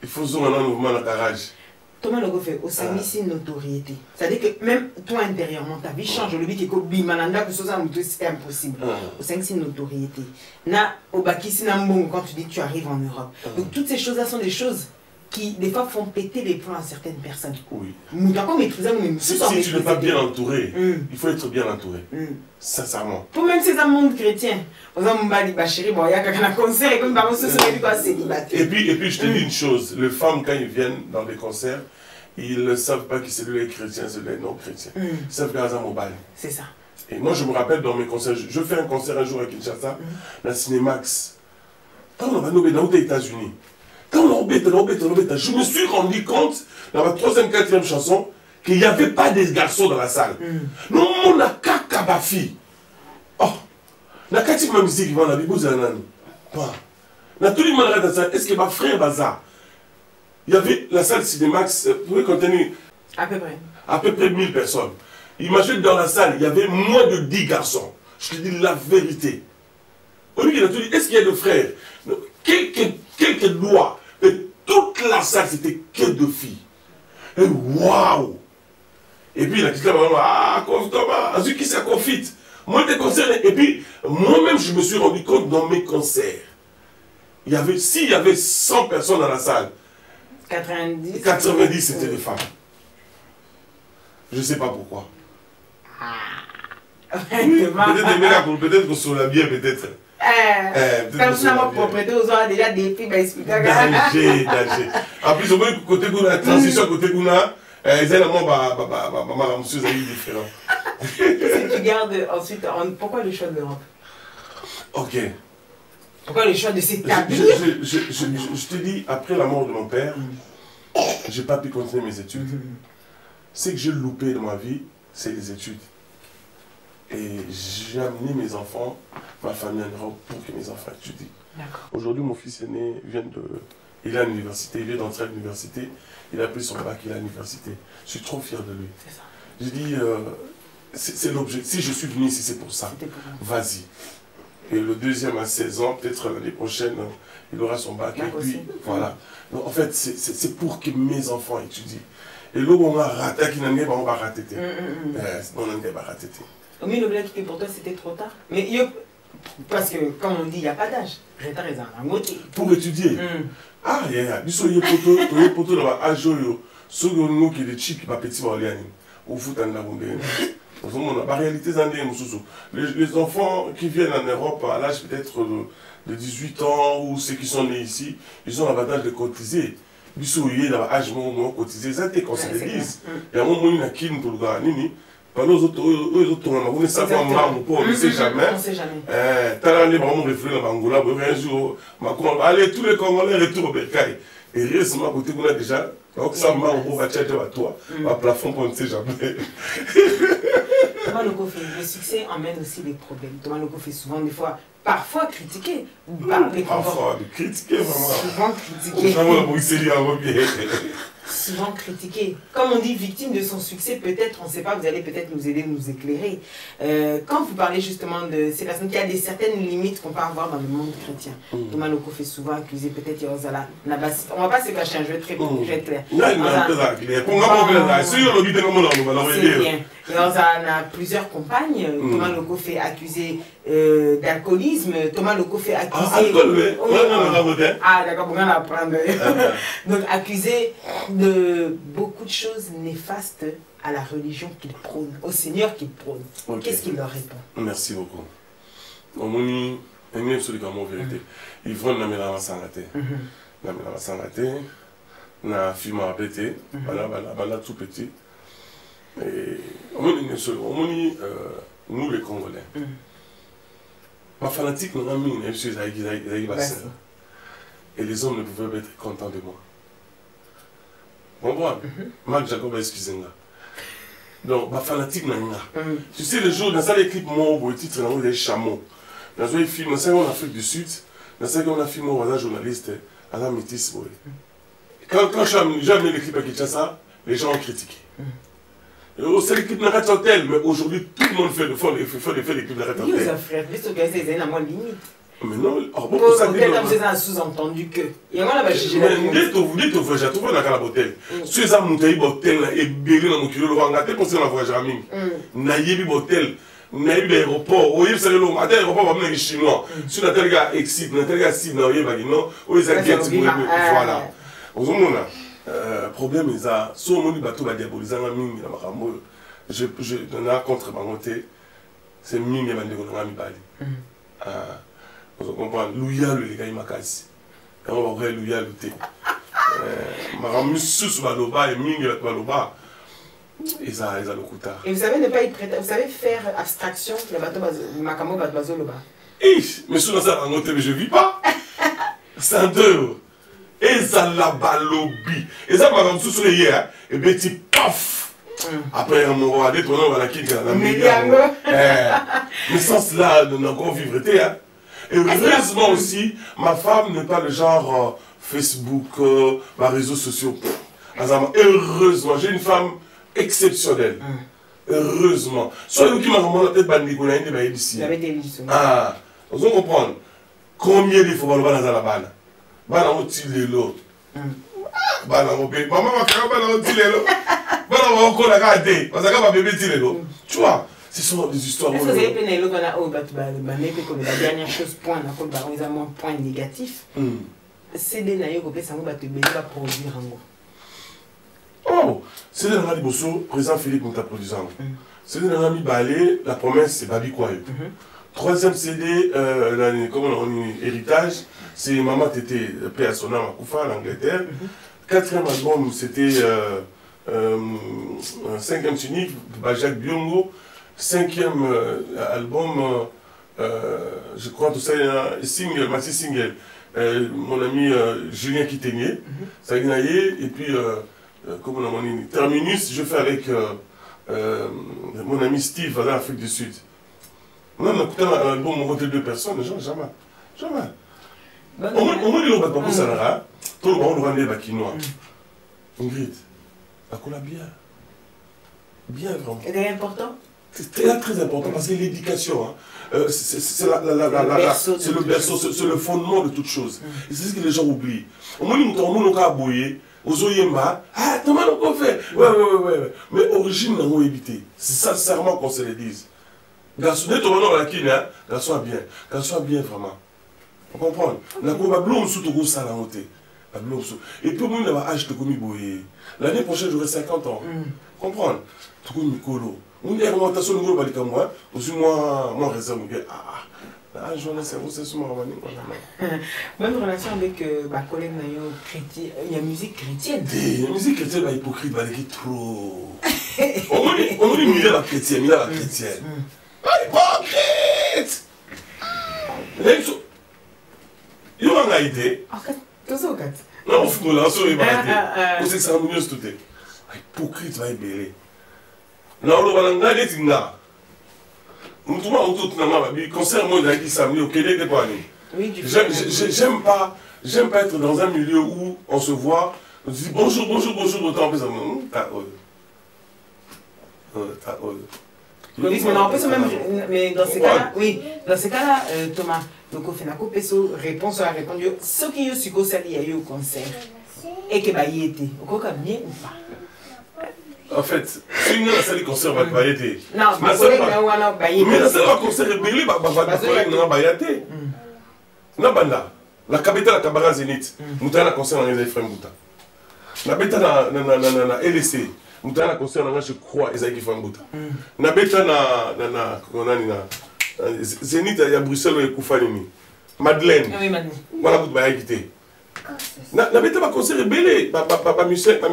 Il faut zoner un mouvement dans le garage. Thomas Logo fait au Samisi une notoriété. C'est-à-dire que même toi intérieurement, ta vie change. Le but est que Bimananda, que c'est impossible. Au Samisi une notoriété. Na, au Bakisi Nambong, quand tu dis que tu arrives en Europe. Donc toutes ces choses-là sont des choses qui, des fois, font péter les plans à certaines personnes. Oui. Si tu n'es pas bien entouré, il faut être bien entouré. Sincèrement. Pour même ces monde chrétien, et puis je te dis une chose, les femmes quand ils viennent dans les concerts, ils ne savent pas qui c'est les chrétiens, c'est les non-chrétiens. Ils savent qu'à mobile. C'est ça. Et moi je me rappelle dans mes concerts, je fais un concert un jour à Kinshasa, dans Cinémax. Quand on va nous aux États-Unis, je me suis rendu compte, dans la troisième, quatrième chanson, qu'il n'y avait pas des garçons dans la salle. Non, on a qu'à fille. Oh, la quatrième ma musique, on a vu vous na tout le monde dans la salle. Est-ce que ma frère Bazar, il y avait la salle Cinémax, pouvait contenir à peu près 1000 personnes. Imaginez dans la salle, il y avait moins de 10 garçons. Je te dis la vérité. Au lieu de dit, est-ce qu'il y a des frères? Quelques lois. Et toute la salle, c'était que de filles. Et waouh! Et puis, il a dit, ah, Thomas, qui s'est confite. Moi, j'étais concerné. Et puis, moi-même, je me suis rendu compte dans mes concerts. S'il y avait 100 personnes dans la salle, 90 c'était des femmes. Je ne sais pas pourquoi. Oui, peut-être que sur la bière, peut-être. Comme ça, ma propriété, vous avez déjà des filles, danger. En plus, au moins, côté de la transition, côté de la monsieur Zali différent. Si tu gardes ensuite, pourquoi le choix de l'Europe? Ok. Pourquoi le choix de s'établir? Je te dis, après la mort de mon père, je n'ai pas pu continuer mes études. Ce que j'ai loupé dans ma vie, c'est les études. Et j'ai amené mes enfants, ma famille en Europe pour que mes enfants étudient. Aujourd'hui, mon fils aîné il est à l'université, il vient d'entrer à l'université, il a pris son bac, il est à l'université. Je suis trop fier de lui. J'ai dit, c'est l'objectif. Si je suis venu ici, c'est pour ça. Vas-y. Et le deuxième à 16 ans, peut-être l'année prochaine, il aura son bac. Et puis, voilà. Donc, en fait, c'est pour que mes enfants étudient. Et là, on a raté, on va rater. On a raté. Mais le blague que pour toi c'était trop tard. Mais parce que comme on dit, il n'y a pas d'âge. Pour étudier. Ah, il y a des poteaux dans l'âge, ceux qui sont chics, qui sont petits, au foot en la réalité, les enfants qui viennent en Europe à l'âge peut-être de 18 ans ou ceux qui sont nés ici, ils ont l'avantage de cotiser. biso yé dans âge mon cotisé ça t'es conseillé l'église il y a un moment une qui nous pour nini pendant aux autres on ne sait pas on ne sait jamais t'as les vraiment réfléchir dans Angola un jour allez tous les Congolais retour au Bercail et récemment côté on a déjà donc ça m'a on va tchatcher à toi à plafond on ne sait jamais. Thomas Loko fait le succès emmène aussi des problèmes. Thomas Loko fait souvent des fois parfois critiqué par les parfois critiqué vraiment souvent critiqué souvent critiqué. Comme on dit, victime de son succès, peut-être, on ne sait pas, vous allez peut-être nous aider, nous éclairer. Quand vous parlez justement de ces personnes qui ont certaines limites qu'on peut avoir dans le monde chrétien, Thomas Loko fait souvent accuser peut-être Yozala. On ne va pas se cacher, je vais être très clair. C'est bien. Yozala a plusieurs compagnes. Thomas Loko fait accuser d'alcoolisme. Thomas Loko fait accuser... Ah, d'accord, on va apprendre. Donc, accuser de beaucoup de choses néfastes à la religion qu'il prône, au Seigneur qu'il prône. Qu'est-ce qu'il leur répond? Merci beaucoup. On m'a dit, absolument vérité. Ils vont nous mettre en santé. Nous mettre en santé. Nous filmé à péter. Voilà, tout petit. Et on m'a dit, nous les Congolais. Ma fanatique, nous avons mis une chose à et les hommes ne pouvaient pas être contents de moi. On voit, Marc Jacob a excusé moi. Donc, ma fanatique n'a pas. Tu sais, le jour, dans ça, les clips, moi, le titre, c'est des chameaux. Dans un film, dans ça, en Afrique du Sud, dans ça, on a filmé un journaliste à la métisse. Quand j'ai amené les clips à Kinshasa, les gens ont critiqué. C'est l'équipe de Narrête Hotel, mais aujourd'hui, tout le monde fait l'équipe de Narrête Hotel. Oui, ça frère, mais ce que c'est la moins limite. Mais non, pour ça c'est un sous-entendu que. Il y a moi là-bas, j'ai dit au voyage, tu vois dans la botelle. Si ça monte à botelle et béri dans mon kilo, le rang, tu penses à la voyage à mine. Naïbi botelle, naïbi l'aéroport, au yeux, c'est le long, à l'aéroport, on va venir chinois. Si on a tel gars excite, on a tel gars cible, on a non, ou ils inquiètent, voilà. Au moment là, problème, ils ont, si on dit bateau, va diaboliser la mine, je donne contre ma montée, c'est mine, il va dire qu'on a mis bali. Vous comprenez, loyal les gars, il m'a cassé. Et on va voir loyal le thé. Ma monsieur sur Baloba et Ming et Baloba. Et ça le coûta. Et vous savez ne pas y prêter, vous savez faire abstraction le bateau Makamo Bazo Loba. Mais sur ça, je ne vis pas. C'est un deux. Et ça la balobi. Et ça, ma monsieur sur les hier, et bien tu paf. Après, on va aller tourner, on va la quitter. Mais sans cela, nous n'avons pas vivre. Et heureusement aussi, ma femme n'est pas le genre Facebook, les réseaux sociaux. Heureusement, j'ai une femme exceptionnelle. Heureusement. Soit qui m'a vraiment la tête bandit qu'on a été ici. Ah, vous comprenez combien il faut voir dans la balle. Balle en tiré l'eau. Balle en bébé. Maman m'a fait balle en tiré l'eau. Balle en encore la garder. Parce que ma bébé tiré l'eau. Tu vois? Ce sont des histoires. Est-ce que vous avez pris la dernière chose, point, ils ont un point négatif. C'est des naïfs qui sont produire en moi. Oh, c'est des naïfs qui président Philippe nous a produit en moi. C'est des naïfs balé, la promesse c'est Babi Kouaï. Troisième CD, comme on dit, héritage, c'est Maman Tété, paix à son âme à Koufa, l'Angleterre. Quatrième album, c'était cinquième unique, Jacques Biongo. Cinquième album, je crois tout ça, single, maxi single, mon ami Julien Kitenier, ça y est, et puis, comme on a dit, Terminus, je fais avec mon ami Steve dans l'Afrique du Sud. On a écouté un album, on votait deux personnes, jamais. On m'a dit, on va pas pour ça, tout le monde va aller à Kinois. Ingrid, la cola bien vraiment. C'est important. C'est très important parce que l'éducation, c'est le berceau, c'est le fondement de toute chose. Et c'est ce que les gens oublient. Au moins, nous avons bouillé, aux oyemba, ah, comment on fait? Ouais. Mais origine, nous avons évité. C'est sincèrement qu'on se le dise. Garçon, garçon bien vraiment. Vous comprenez? La combat blonde sous tout ça la montée. Et puis, moi, on a âge de commis bouillé. L'année prochaine, j'aurai 50 ans. Vous comprenez? Tout comme Mikolo. On est remontation de moi, aussi moi réserve, Ah, je ne sais pas, c'est sûrement Même relation avec ma collègue chrétien, il y a musique chrétienne. La musique chrétienne, est hypocrite, elle est trop. On dit milieu la chrétienne, milieu la chrétienne. Hypocrite! Il y a une idée. Tout ça, Kat. Non, on l'a sur les baratés. On sait que c'est un milieu tout est. Hypocrite, va y bêler. Non, on va aller dire. Nous trouvons autour de nous, concert moi, il a dit samedi au Québec de Paris. J'aime pas être dans un milieu où on se voit, on se dit bonjour, bonjour, bonjour, autant on peut oui, mais dans ces cas-là, oui, dans ces cas-là, Thomas, donc au final, réponse à répondre, ce qui est sur il y a eu au concert, et que y était, au cas bien ou pas? En fait, si une salle de concert va pas aider. Non, ma collègue n'a pas été. Mais la salle de concert est belle, ma collègue n'a pas été. Nabanda, la capitale de Kabara Zénith, nous avons un concert dans les Ephraim Bouta. La bêta na LSC, nous avons un concert dans je crois les Ephraim Bouta. La bêta na Zénith il y a Bruxelles et Koufanini. Madeleine. Oui, Madeleine. Voilà vous va quitter. La bête va concert belé, pas musée. Il peut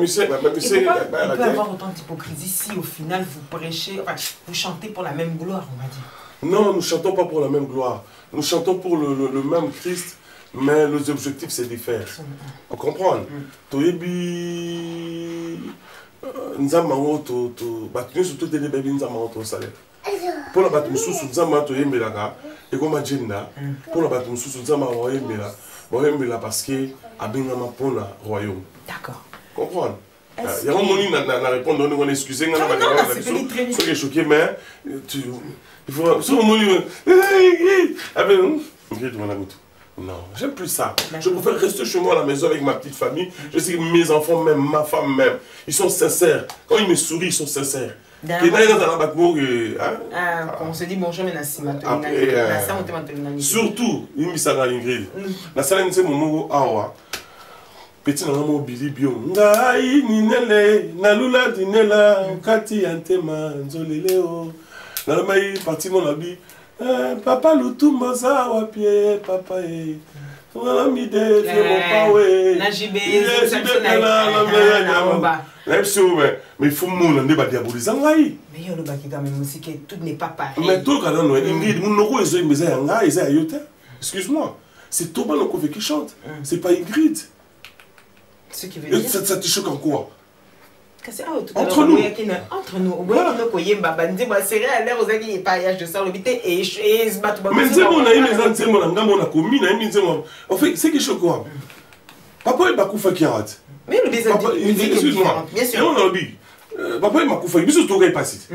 y avoir autant d'hypocrisie si au final vous prêchez, enfin, vous chantez pour la même gloire, on va dire. Non, nous ne chantons pas pour la même gloire. Nous chantons pour le même Christ, mais les objectifs c'est différent. On comprend. Toyebi, nzama to battu surtout des bébés nzama to salaire. Pour la battu sous nzama to yembelaka et comme agenda. Pour la battu sous nzama wa yembela. Là parce que abingama pour le royaume. D'accord. Comprendre. Il y a un moment où on a répondu, on a excusé, on a été choqué, mais il faut. Ce moment où non, j'aime plus ça. Je préfère rester chez moi à la maison avec ma petite famille. Je sais que mes enfants, même ma femme, même, ils sont sincères. Quand ils me sourient, ils sont sincères. On se dit bonjour, mais surtout, il me dit Ingrid. La salle c'est mon awa. Petit nanamo Billy Bio. Ngai ninele, nalula dinela, kati antema nzoleleo. Nalamai parti mon abi. Papa Lutumba za wapie papa e. On a mis des mon pawe. Najibé, mais il faut mon ande ba diaboliser ngai. Mais yo le baki quand même aussi que tout n'est pas pareil. Mais tout quand on Ingrid, mon noko ezo meza yanga, eza ayote. Excuse-moi, c'est Toba Nokove qui chante, c'est pas Ingrid. Ce qui veut dire. Ça te choque en quoi? Entre nous. Entre nous. Mais c'est bon, on a commis, en fait, c'est qui choque quoi? Papa il m'a coupé qui arrête. Mais le désert, excuse-moi, bien sûr. On a dit, papa il m'a coupé, mais surtout il passe.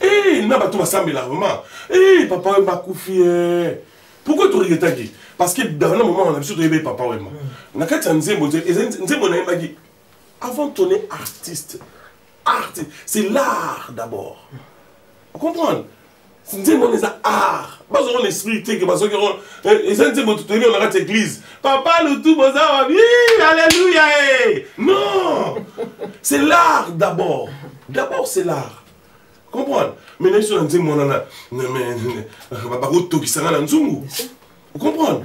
Eh, il n'a pas tout ensemble là, maman. Eh, papa il m'a coupé. Pourquoi tu regrettes? Parce que dans un moment, on a besoin de aimer papa. On a qu'à Nzembo, m'a dit, avant de tourner artiste, c'est l'art d'abord. Vous comprenez? Nzembo, c'est art. Pas on esprit, parce que on arrête l'église. Papa, le tout, alléluia. Non! C'est l'art d'abord. D'abord, c'est l'art. Comprendre. Mais là, on dit mon nana, vous comprenez?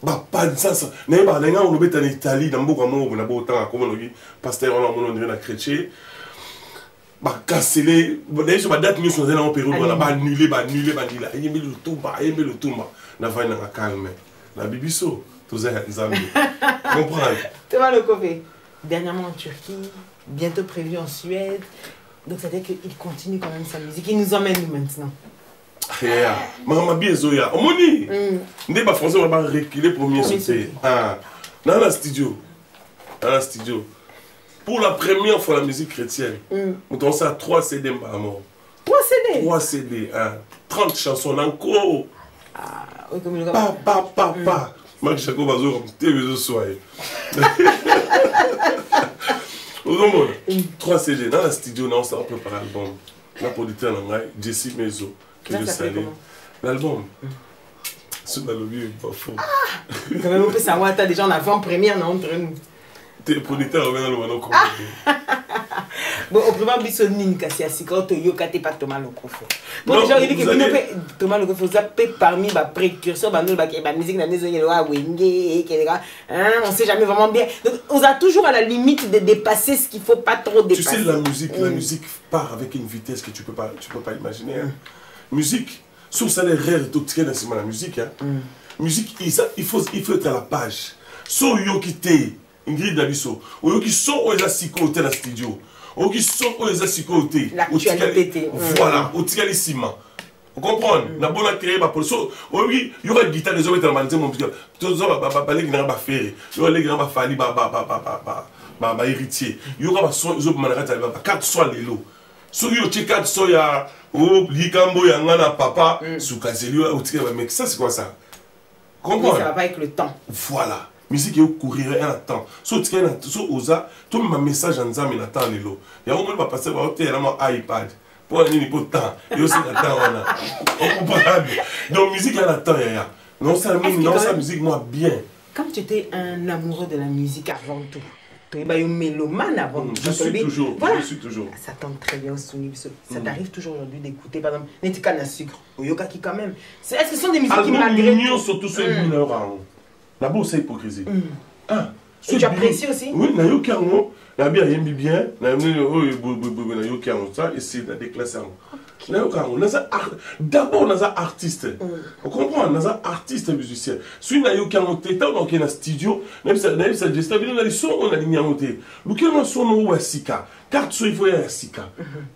Bah pas de ça. Mais bah les gens on le met en Italie dans beaucoup de on a beau temps comme on dit pasteur on a on créé. Bah casser les d'ailleurs sur la date nous sommes en période on a annulé il met le tout na va na calme. La bibiso tous les amis. Comprendre. Thomas Nokove, dernièrement en Turquie, bientôt prévu en Suède. Donc ça veut dire qu'il continue quand même sa musique. Il nous emmène maintenant. Maman bien Zoya. On dit. N'est pas français on va reculer pour mieux sauter. Dans la studio. Pour la première fois la musique chrétienne. On tourne ça à 3 CD par mort. 3 CD. 3 CD. 30 chansons encore. Ah, oui comme le gars. Pa. Marc Chaco va zo TV soir. 3 CD dans la studio, on s'est préparé l'album. La producteur Jessie Mezo, que je salue. L'album, c'est dans le vieux, pas faux. Quand même, on peut savoir, t'as déjà en avant-première entre nous. T'es producteur, on va dans le Bon, au premier biso ninka si asiko to yokate pas Thomas Lokofo. Bon, déjà il dit que Thomas Lokofo ça peut parmi les précurseurs ba musique na maison yelo wa wenge on sait jamais vraiment bien. Donc on a toujours à la limite de dépasser ce qu'il faut pas trop dépasser. Tu sais la musique part avec une vitesse que tu peux pas imaginer. Hein. Musique sur ça les rêves tout ce qui est dans la musique hein. Musique il faut être à la page. So yo kité Ingrid Dabiso, ou qui sont aux asiko dans le studio, ou qui sont aux asiko l'actualité. Voilà, au tigalissima. Vous comprenez? Na bonne créer ba pour so, oui, il y aura guitare des hommes dans le mon musical. Tous ça ba les grands ba faire, il y aura les grands ba fali ba héritier. Il y aura ba son zo manakata ba quatre soit les lots. So yo check so ya o likambo ya ngana papa sous kazeli au tigal mais ça c'est quoi ça? Comprends? Ça va pas avec le temps. Voilà. Musique est courir un temps. So tu as so oza, tout ma message en zam il attend les lots. Il y a un moment va passer par hôtel mon iPad. Pour un niveau temps. Et aussi attend on comprend. Donc musique elle attend ya. Non ça musique moi bien. Quand tu étais un amoureux de la musique avant tout. Tu es un mélomane avant tout. Je suis toujours. Voilà. Je suis toujours. Ça tombe très bien au souvenir. Ça t'arrive toujours aujourd'hui d'écouter par exemple Netika na sucre au yoga qui quand même. Est-ce que ce sont des musiques qui malgré tout surtout ceux qui là-bas, c'est hypocrisie. Ah, et tu apprécies aussi? Oui, na yo carrément, la bien bien bien, na yo carrément ça et c'est la déclasse. Na yo carrément, d'abord dans un artiste. On comprend, dans un artiste musicien. Celui na yo carrément t'étant dans un studio, même ça geste vidéo na son on a ligne monter. Le quel on son ou asika, carte so il faut ya asika.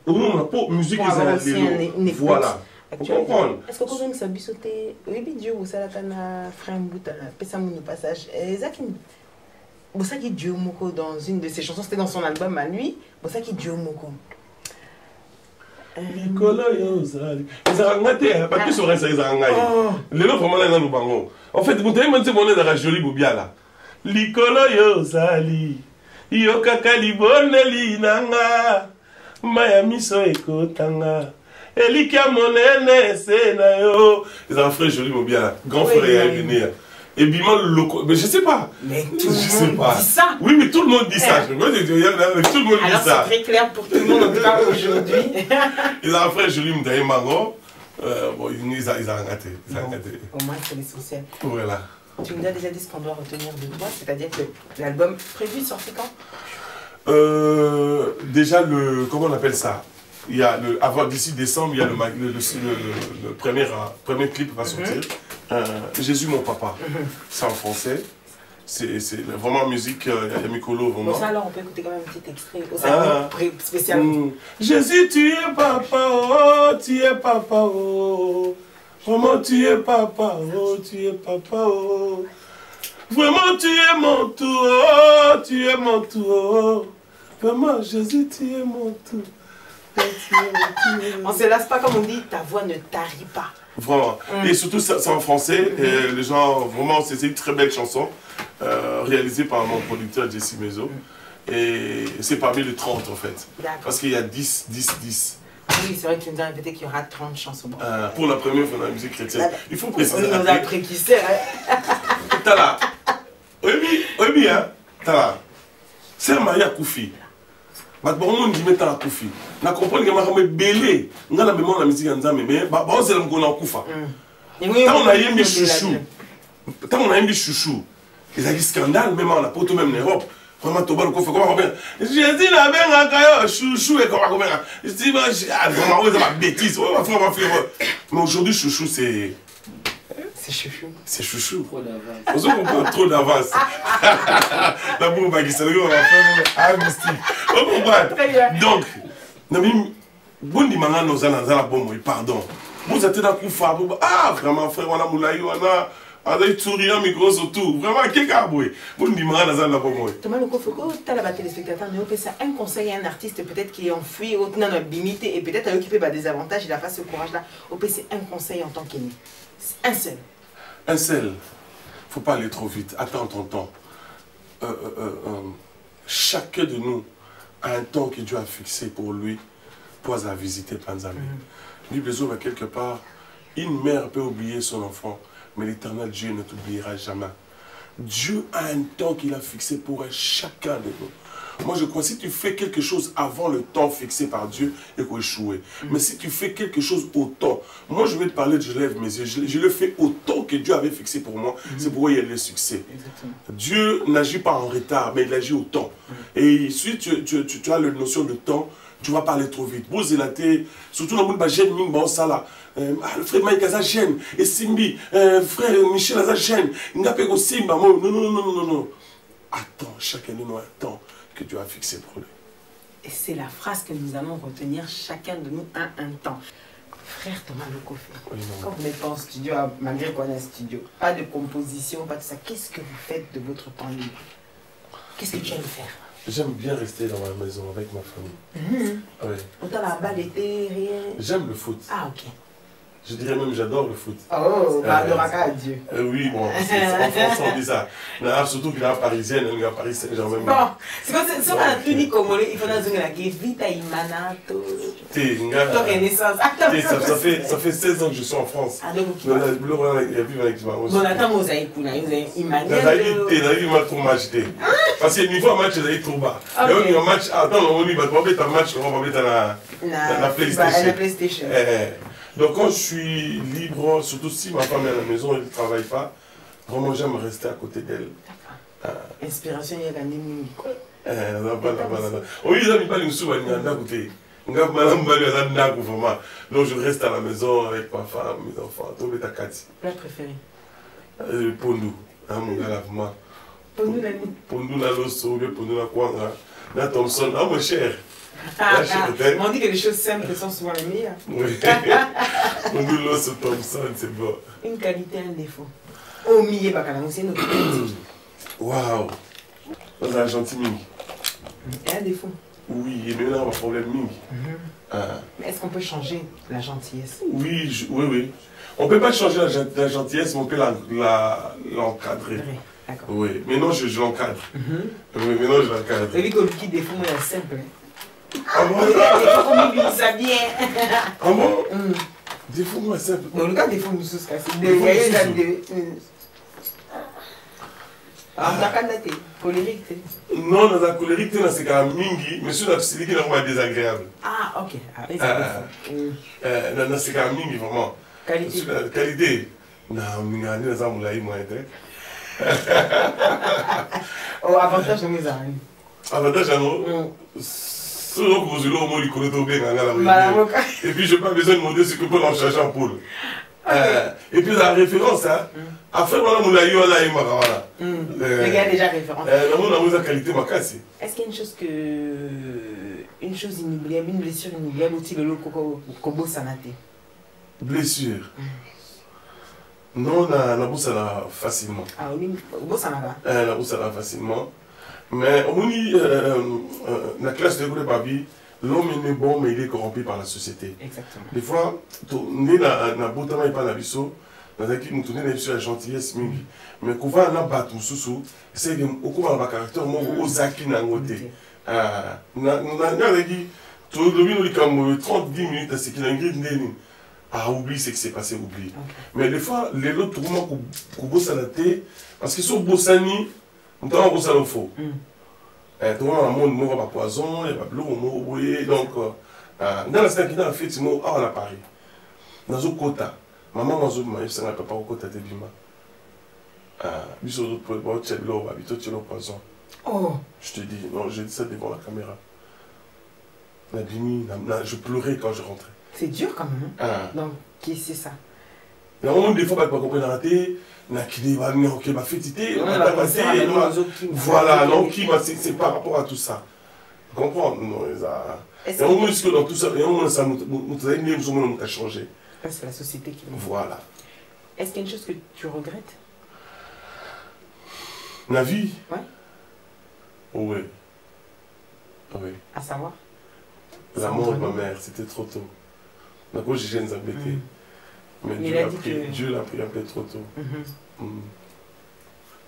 On a pas musique les voilà. Est-ce que quand on s'est sauté, oui, Dieu, vous savez, quand frère Mbouta, pesa mon passage, vous savez qui Dieu Moko dans une de ses chansons, c'était dans son album à lui, vous savez qui Dieu Moko. Nicolas Yozali. Ils ont raté, pas plus sur ça, ils ont raté. Les autres, vraiment, là, nous bangon. En fait, vous avez monté mon nez dans la jolie boubia là. Nicolas Yozali. Yokaka liboneli nanga. Miami so ekotanga. Elika monene c'est yo. Ils ont un frère joli bien, grand frère est venu. Et Biman loco, mais je sais pas. Mais tout le monde dit ça. Oui, mais tout le monde dit ça. Tout le monde dit ça. Alors c'est très clair pour tout le monde en tout cas aujourd'hui. Ils ont un frère joli Mdaye Mango. Bon, ils ont raté. Au moins c'est l'essentiel. Voilà. Tu nous as déjà dit ce qu'on doit retenir de toi, c'est-à-dire que l'album prévu sorti quand? Déjà comment on appelle ça? Il y a d'ici décembre, il y a le premier clip qui va sortir. Jésus mon papa. C'est en français. C'est vraiment musique, il y a Mikolo vraiment. Bon, ça alors on peut écouter quand même un petit extrait. Spécialement. Jésus tu es papa, oh, tu es papa, oh. Vraiment tu es papa, oh, tu es papa, oh. Vraiment tu es mon tout, oh, tu es mon tout, oh. Vraiment Jésus tu es mon tout. On ne se lasse pas comme on dit, ta voix ne tarit pas. Vraiment. Et surtout, c'est en français. Et les gens, vraiment, c'est une très belle chanson réalisée par mon producteur Jesse Mezo. Et c'est parmi les 30 en fait. Parce qu'il y a 10. Oui, c'est vrai que tu nous as répété qu'il y aura 30 chansons. Pour la première fois dans la musique chrétienne. Il faut préciser. On nous a pris qui c'est. T'as là. Oui, hein. T'as là. C'est Maria Koufi. Bon, dit mettre à Koufi. Na comprendre que ma femme est belé. On a la mémoire de la musique en Zambie, mais bah on sait qu'on a Koufa. Tant on a eu chouchou. Tant on a eu chouchou. Ils ont eu scandale même on a pas tout même en Europe. Vraiment tout bas le Koufa comment bien. J'ai dit la ben à Kayo chouchou et comment bien. Je dis vraiment ouais ça bêtise. Mais aujourd'hui chouchou c'est chouchou. C'est chouchou. Trop d'avance. On comprend trop d'avance. La boue baguette, on va faire un mystique. On comprend. Donc, bon dimanche nous allons dans la bombe, pardon. Vous êtes dans le Koufa. Ah, vraiment, frère, on a moulaï, on a des sourires, micro surtout. Vraiment, qu'est-ce qu'il y a? Bon dimanche nous allons dans la bombe. Thomas Lokofo, tu as la téléspectateur, mais on ça un conseil à un artiste peut-être qui est enfui, ou dans notre limité, et peut-être à occupé des avantages, il a pas ce courage-là. On peut c'est un conseil en tant qu'aîné. Un seul. Un seul. Faut pas aller trop vite. Attends ton temps. Chacun de nous a un temps que Dieu a fixé pour lui, pour la visiter Panzami. Lui, besoin quelque part, une mère peut oublier son enfant, mais l'éternel Dieu ne t'oubliera jamais. Dieu a un temps qu'il a fixé pour chacun de nous. Moi, je crois que si tu fais quelque chose avant le temps fixé par Dieu, il faut échouer. Mais si tu fais quelque chose au temps, moi, je vais te parler, je lève mes yeux, je le fais au temps que Dieu avait fixé pour moi. C'est pourquoi il y a le succès. Exactement. Dieu n'agit pas en retard, mais il agit au temps. Et si tu as la notion de temps, tu vas parler trop vite. Vous élatez, surtout dans le monde, j'aime Ming ça là. Le frère Mike Aza gêne, et Simbi, frère Michel Aza gêne, Ngapego Simba, non, non, non, non, non, non. Attends, chacun de nous a un temps que Dieu a fixé pour lui. Et c'est la phrase que nous allons retenir, chacun de nous a un temps. Frère Thomas Lokofé, Oui, quand vous n'êtes pas en studio, malgré qu'on a un studio, pas de composition, pas de ça, qu'est-ce que vous faites de votre temps libre? Qu'est-ce que tu aimes faire? J'aime bien rester dans ma maison avec ma famille. Oui. Autant la balle d'été, rien. J'aime le foot. Ah, ok. Je dirais même j'adore le foot. Oh, bah, le raka à Dieu. Oui, bon, en France on dit ça. Surtout qu'il y a une parisienne, il y a Paris Saint-Germain. Bon, c'est comme ça, on a tenu comme il faut dans une la vita imanato. Ton renaissance. Ça fait 16 ans que je suis en France. Ah, donc, il y a vu avec moi. Bon, attends, vous avez Immanuel. Trop match. Parce que niveau match, ils trop bas. Il y a un match, attends, on va mettre un match, on va mettre la PlayStation. Donc quand je suis libre, surtout si ma femme est à la maison, elle ne travaille pas, vraiment j'aime rester à côté d'elle. Inspiration, il y a gagné Mimi. Oui, ils n'ont pas une sou à côté. Donc je reste à la maison avec ma femme, mes enfants. Plat préféré? Pondou, mon gars, lavement. Pondou la nuit. Pondou la loso, pondou la kwanga. La Thompson, mon cher. On dit que les choses simples sont souvent les meilleures. Oui. Pondou loso Thompson, c'est bon. Une qualité, un défaut. Au milieu, c'est une autre qualité. Waouh. C'est un gentil ming. Et un défaut? Oui, et maintenant on a un problème ming. Mais est-ce qu'on peut changer la gentillesse? Oui, oui. On ne peut pas changer la gentillesse, mais on peut l'encadrer. D'accord. Oui, mais non, je l'encadre. Oui, maintenant je l'encadre. C'est lui qui défaut, mais c'est simple. Ah bon? Il défaut, ça bien. Ah bon? Défaut, moi, simple. Dans le cas défaut, nous sommes cassés. Ah, colérique. Non, dans la colérique, c'est quand même mingi, mais sur la psychique, c'est désagréable. Ah, ok. Non, c'est quand même mingi, vraiment. Qualité. Qualité. Non, mingi, dans un moulay, moi, Oh, avantage de mes amis. Avantage à nous. Selon que vous avez au moins bien. Et puis, je n'ai pas besoin de demander ce que peut en changer en poule. Et puis la référence, après voilà, on a eu voilà. Le gars a déjà référence. On a qualité ma casse. Est-ce qu'il y a une chose inoubliable, une blessure inoubliable aussi le Kobo Sanate? Blessure. Non, on a bossé facilement. Ah oui, Kobo Sanate. On a bossé facilement. Mais on dit la classe de Babi. L'homme est bon, mais il est corrompu par la société. Exactement. Des fois, on est dans le beau temps, il parle dans l'équipe, nous tournons sur la gentillesse, mais quand on va battre, c'est un caractère, on zaki na ngote. On a dit, tout le monde 30-10 minutes, c'est qu'il a une grille. Ah, oublie ce qui s'est passé, oublie. Mais des fois, les autres, qu'on bosse à la tête, parce qu'ils sont bossani, on t'a bossé à l'info. Tout le monde va pas poison, il va bleu, donc dans la scène qui a fait, on a Paris. Dans le quota, maman m'a dit que je ne peux pas au quota de Bima. Je te dis, non, j'ai dit ça devant la caméra. Je pleurais quand je rentrais. C'est dur quand même. Donc, qui c'est ça? Il y a un moment, des fois, pas comprendre la tête. Voilà, donc c'est par rapport à tout ça. Vous comprenez? Et on dit que dans tout ça, nous a changé. C'est la société qui nous. Voilà. Est-ce qu'il y a une chose que tu regrettes? La vie? Ouais. Oui. Oui. À savoir? La mort de ma mère, c'était trop tôt. D'abord, j'ai gêné embêté. Mais Dieu l'a pris un peu trop tôt.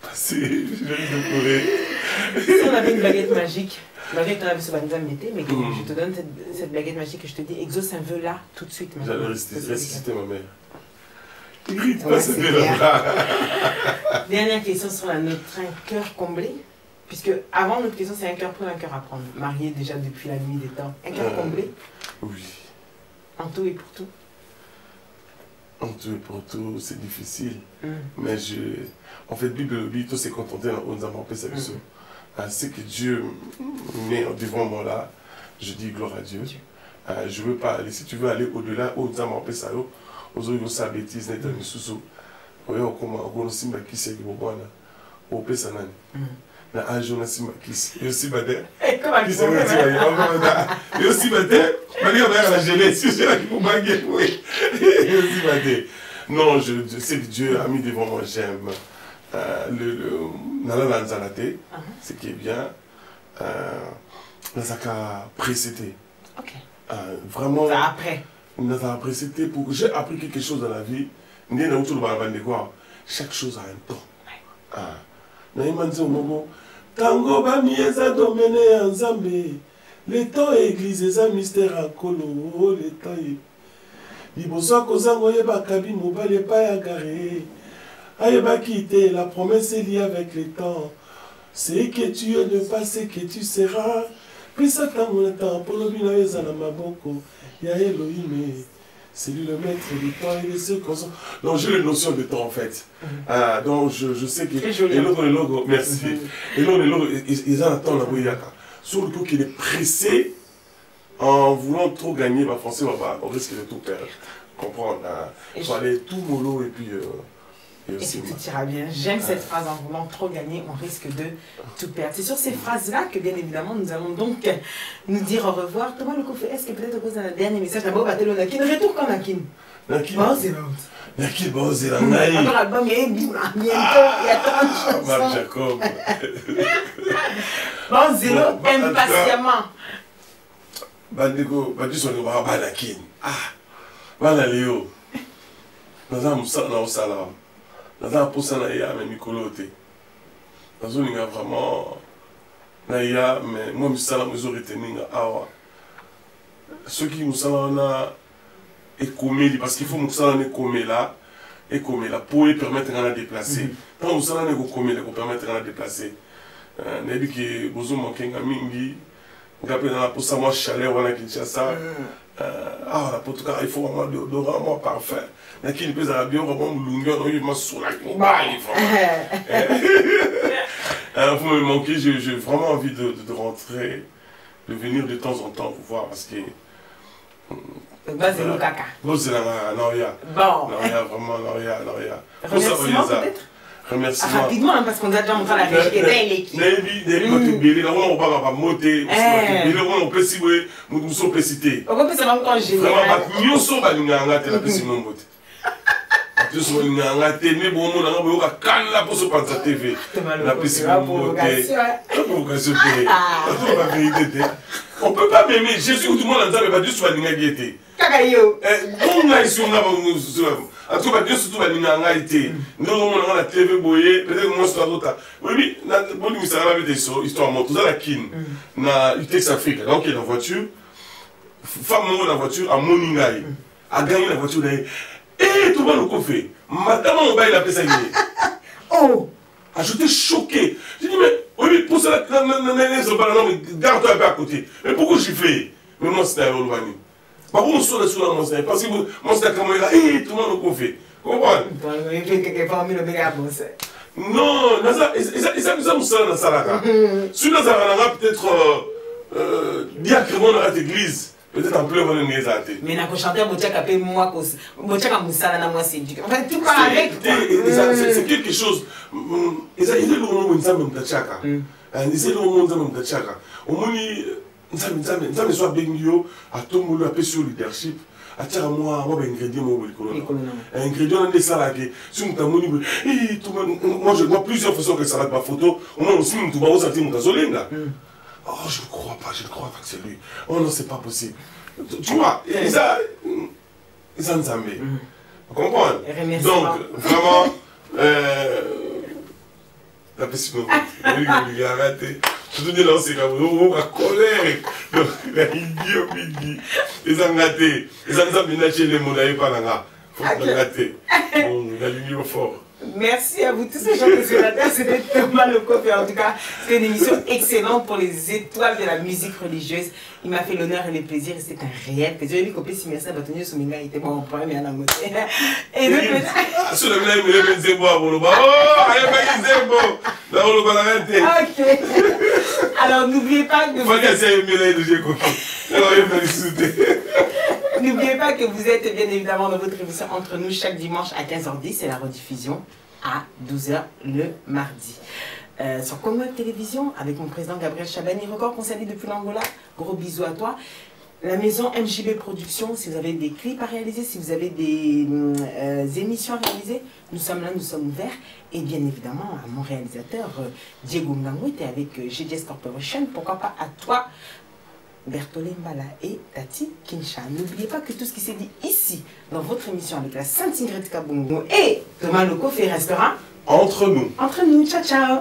Parce que j'ai envie de pleurer. Si on avait une baguette magique, malgré que tu avais ce bandit mété, mais que je te donne cette baguette magique et je te dis, exauce un vœu là, tout de suite. J'allais ressusciter ma mère. Il grite pas, c'était là. Dernière question sur la note train, cœur comblé. Puisque avant notre question, c'est un cœur pour un cœur à prendre. Marié déjà depuis la nuit des temps. Un cœur comblé? Oui. En tout et pour tout? En tout et pour tout, c'est difficile. Mais en fait, Bible, tout s'est contenté dans nos amants, c'est que Dieu met devant moi là, je dis gloire à Dieu. Je ne veux pas aller, si tu veux aller au-delà, aux amants, aux autres, sa bêtise, n'est pas une sous-sous. Oui, on commence à se faire qui c'est qui va au Pessanane. Na âge on a si makis. Et aussi badé. Comment tu sais et aussi badé. Marie on a la jeunesse, c'est là qui pour baguer. Oui. Et aussi badé. Non, je sais que Dieu a mis devant moi, j'aime Nala Lanzalate, ce qui est bien. Nazaka précédé. Ok. Vraiment. Après. Nazaka précédé pour. J'ai appris quelque chose dans la vie. Chaque chose a un temps. Naïmanzi Omogo, Tango Bamieza Domene Anzambe, le temps église eza mystère à Kolo, le temps est. Liboso Kozango Yeba Kabi Mobile pas ya garé. Ayeba quitté, la promesse est liée avec le temps. C'est que tu es le passé que tu seras. Puis ça t'a mon temps, pour le bina ezana maboko, ya Elohim. C'est lui le maître du temps et des circonstances. Donc j'ai une notion de temps en fait. Donc je sais que... Et l'autre, merci. Et l'autre, ils ont un temps là où il y a. Surtout qu'il est pressé en voulant trop gagner, bah, français, on risque de tout perdre. Comprendre. Il faut aller tout mollo et puis... et puis tout ira bien. J'aime cette phrase, en voulant trop gagner, on risque de tout perdre. C'est sur ces phrases-là que, bien évidemment, nous allons donc nous dire au revoir. Thomas Lokofé, est-ce que peut-être au cours d'un dernier message, d'abord, Batelo Nakin, retour quand Nakin? Nakin. Bon, c'est l'autre. Nakin, bon, c'est la naïe. Notre album, il y a 30 chansons. Marc Jacob. Bon, zéro, impatiemment. Bandego, Badi son numéro, Nakin. Ah, Bana Léo. Nous avons ça dans le salon. Nous avons posé na ya mais Mikolo te. Nous avons vraiment na ya mais moi je sala mes retenir awa. Ceux qui nous salon na écoméli parce qu'il faut nous salon écoméli là pour permettre de déplacer. Quand nous salon écoméli pour permettre de déplacer. N'ebi que bozo mankenga mingi. Ngapé na posa moi chaleur wana Kinshasa. Ah, la potuka, il faut vraiment d'odorat parfait. Mais qui ne peut pas bien vraiment longueur, il m'a soulagé. Il faut me manquer, j'ai vraiment envie de rentrer, de venir de temps en temps pour voir parce que. Vas-y, le caca. C'est la Noria. Bon. Noria, vraiment, Noria. Remerciement peut-être? Remerciement. Rapidement, parce qu'on a déjà montré la régie qui est l'équipe. On peut si oui, nous sommes cités. On peut savoir quand j'ai. Vraiment, nous sommes pas nous ngate la pesi mon bote. Nous sommes ngate mais bon on a beau kan la pour se penser TV. La pesi mon bote. Provocation. La vérité. On peut pas m'aimer. Jésus tout le monde entend pas du soit ngate. Kakayo. On a ici on a en tout cas, Dieu surtout va nous été. Nous avons la TV boyée, peut-être moi sur l'autre. Oui, na bon nous ça va des histoire monte. Vous avez la kin na UTX Afrique. Donc il est dans voiture. Femme dans la voiture à Moningai. A gagné la voiture d'ailleurs. Et tout le monde le fait. Madame on va il appeler ça. Oh. Ah, j'étais choqué. J'ai dit mais oui, pour ça garde-toi un peu à côté. Mais pourquoi j'ai fait? Mais moi c'était à Olvani. Par contre, on sort de sous la montagne, parce que mon sac à moi, tout le monde le fait. Comprends? Non, ça nous sert dans la salade. Si nous avons peut-être diacrement dans l'église, peut-être en pleurant le nez à tête. Mais n'a pas chanté Bochaka paye moi cause. Bochaka Moussala na moi c'est du. Enfin tout part avec. C'est quelque chose. Ils ont le moment où nous sommes dans Tchaka. Ils ont le moment où nous sommes dans Tchaka. Au moins Nzambe soit bengio à tout le monde sur leadership à tirer moi ingrédient moi ingrédient de salade si on t'a moni moi plusieurs façons que ça va pas photo au moins aussi nous va sentir mon gazolinga. Oh je ne crois pas que c'est lui. Oh non c'est pas possible. Tu vois ils ont Nzambe. Vous comprenez? Donc vraiment la personne il a raté. Je te dis là, c'est comme la colère. Donc, la idiot, ils ont gâté. Ils ont gâté les mots, pas là. Il faut gâter. On a l'union fort. Merci à vous tous, ces gens téléspectateurs. C'était Thomas Lecoff. En tout cas, c'était une émission excellente pour les étoiles de la musique religieuse. Il m'a fait l'honneur et le plaisir. Et c'était un réel plaisir. Il copie si merci à Batounio Souminga. Il était bon, point, mais à la moitié. Et donc, sur le blé, il est zébo à Boloba. Oh, il est zébo. Là, on va l'arrêter. Ok. Alors, n'oubliez pas que. Faut qu'elle s'aille mieux là, de j'ai coquille. Alors, il va discuter. N'oubliez pas que vous êtes bien évidemment dans votre émission Entre nous chaque dimanche à 15h10 et la rediffusion à 12h le mardi. Sur Comweb Télévision avec mon président Gabriel Chabani, record qu'on salue depuis l'Angola. Gros bisous à toi. La maison MJB Productions, si vous avez des clips à réaliser, si vous avez des émissions à réaliser, nous sommes là, nous sommes ouverts. Et bien évidemment à mon réalisateur Diego Ngangouite avec GDS Corporation, pourquoi pas à toi Bertolé Mbala et Tati Kinsha. N'oubliez pas que tout ce qui s'est dit ici, dans votre émission avec la Sainte Ingrid Kabongo et Thomas Lecoff restera entre nous. Entre nous, ciao ciao.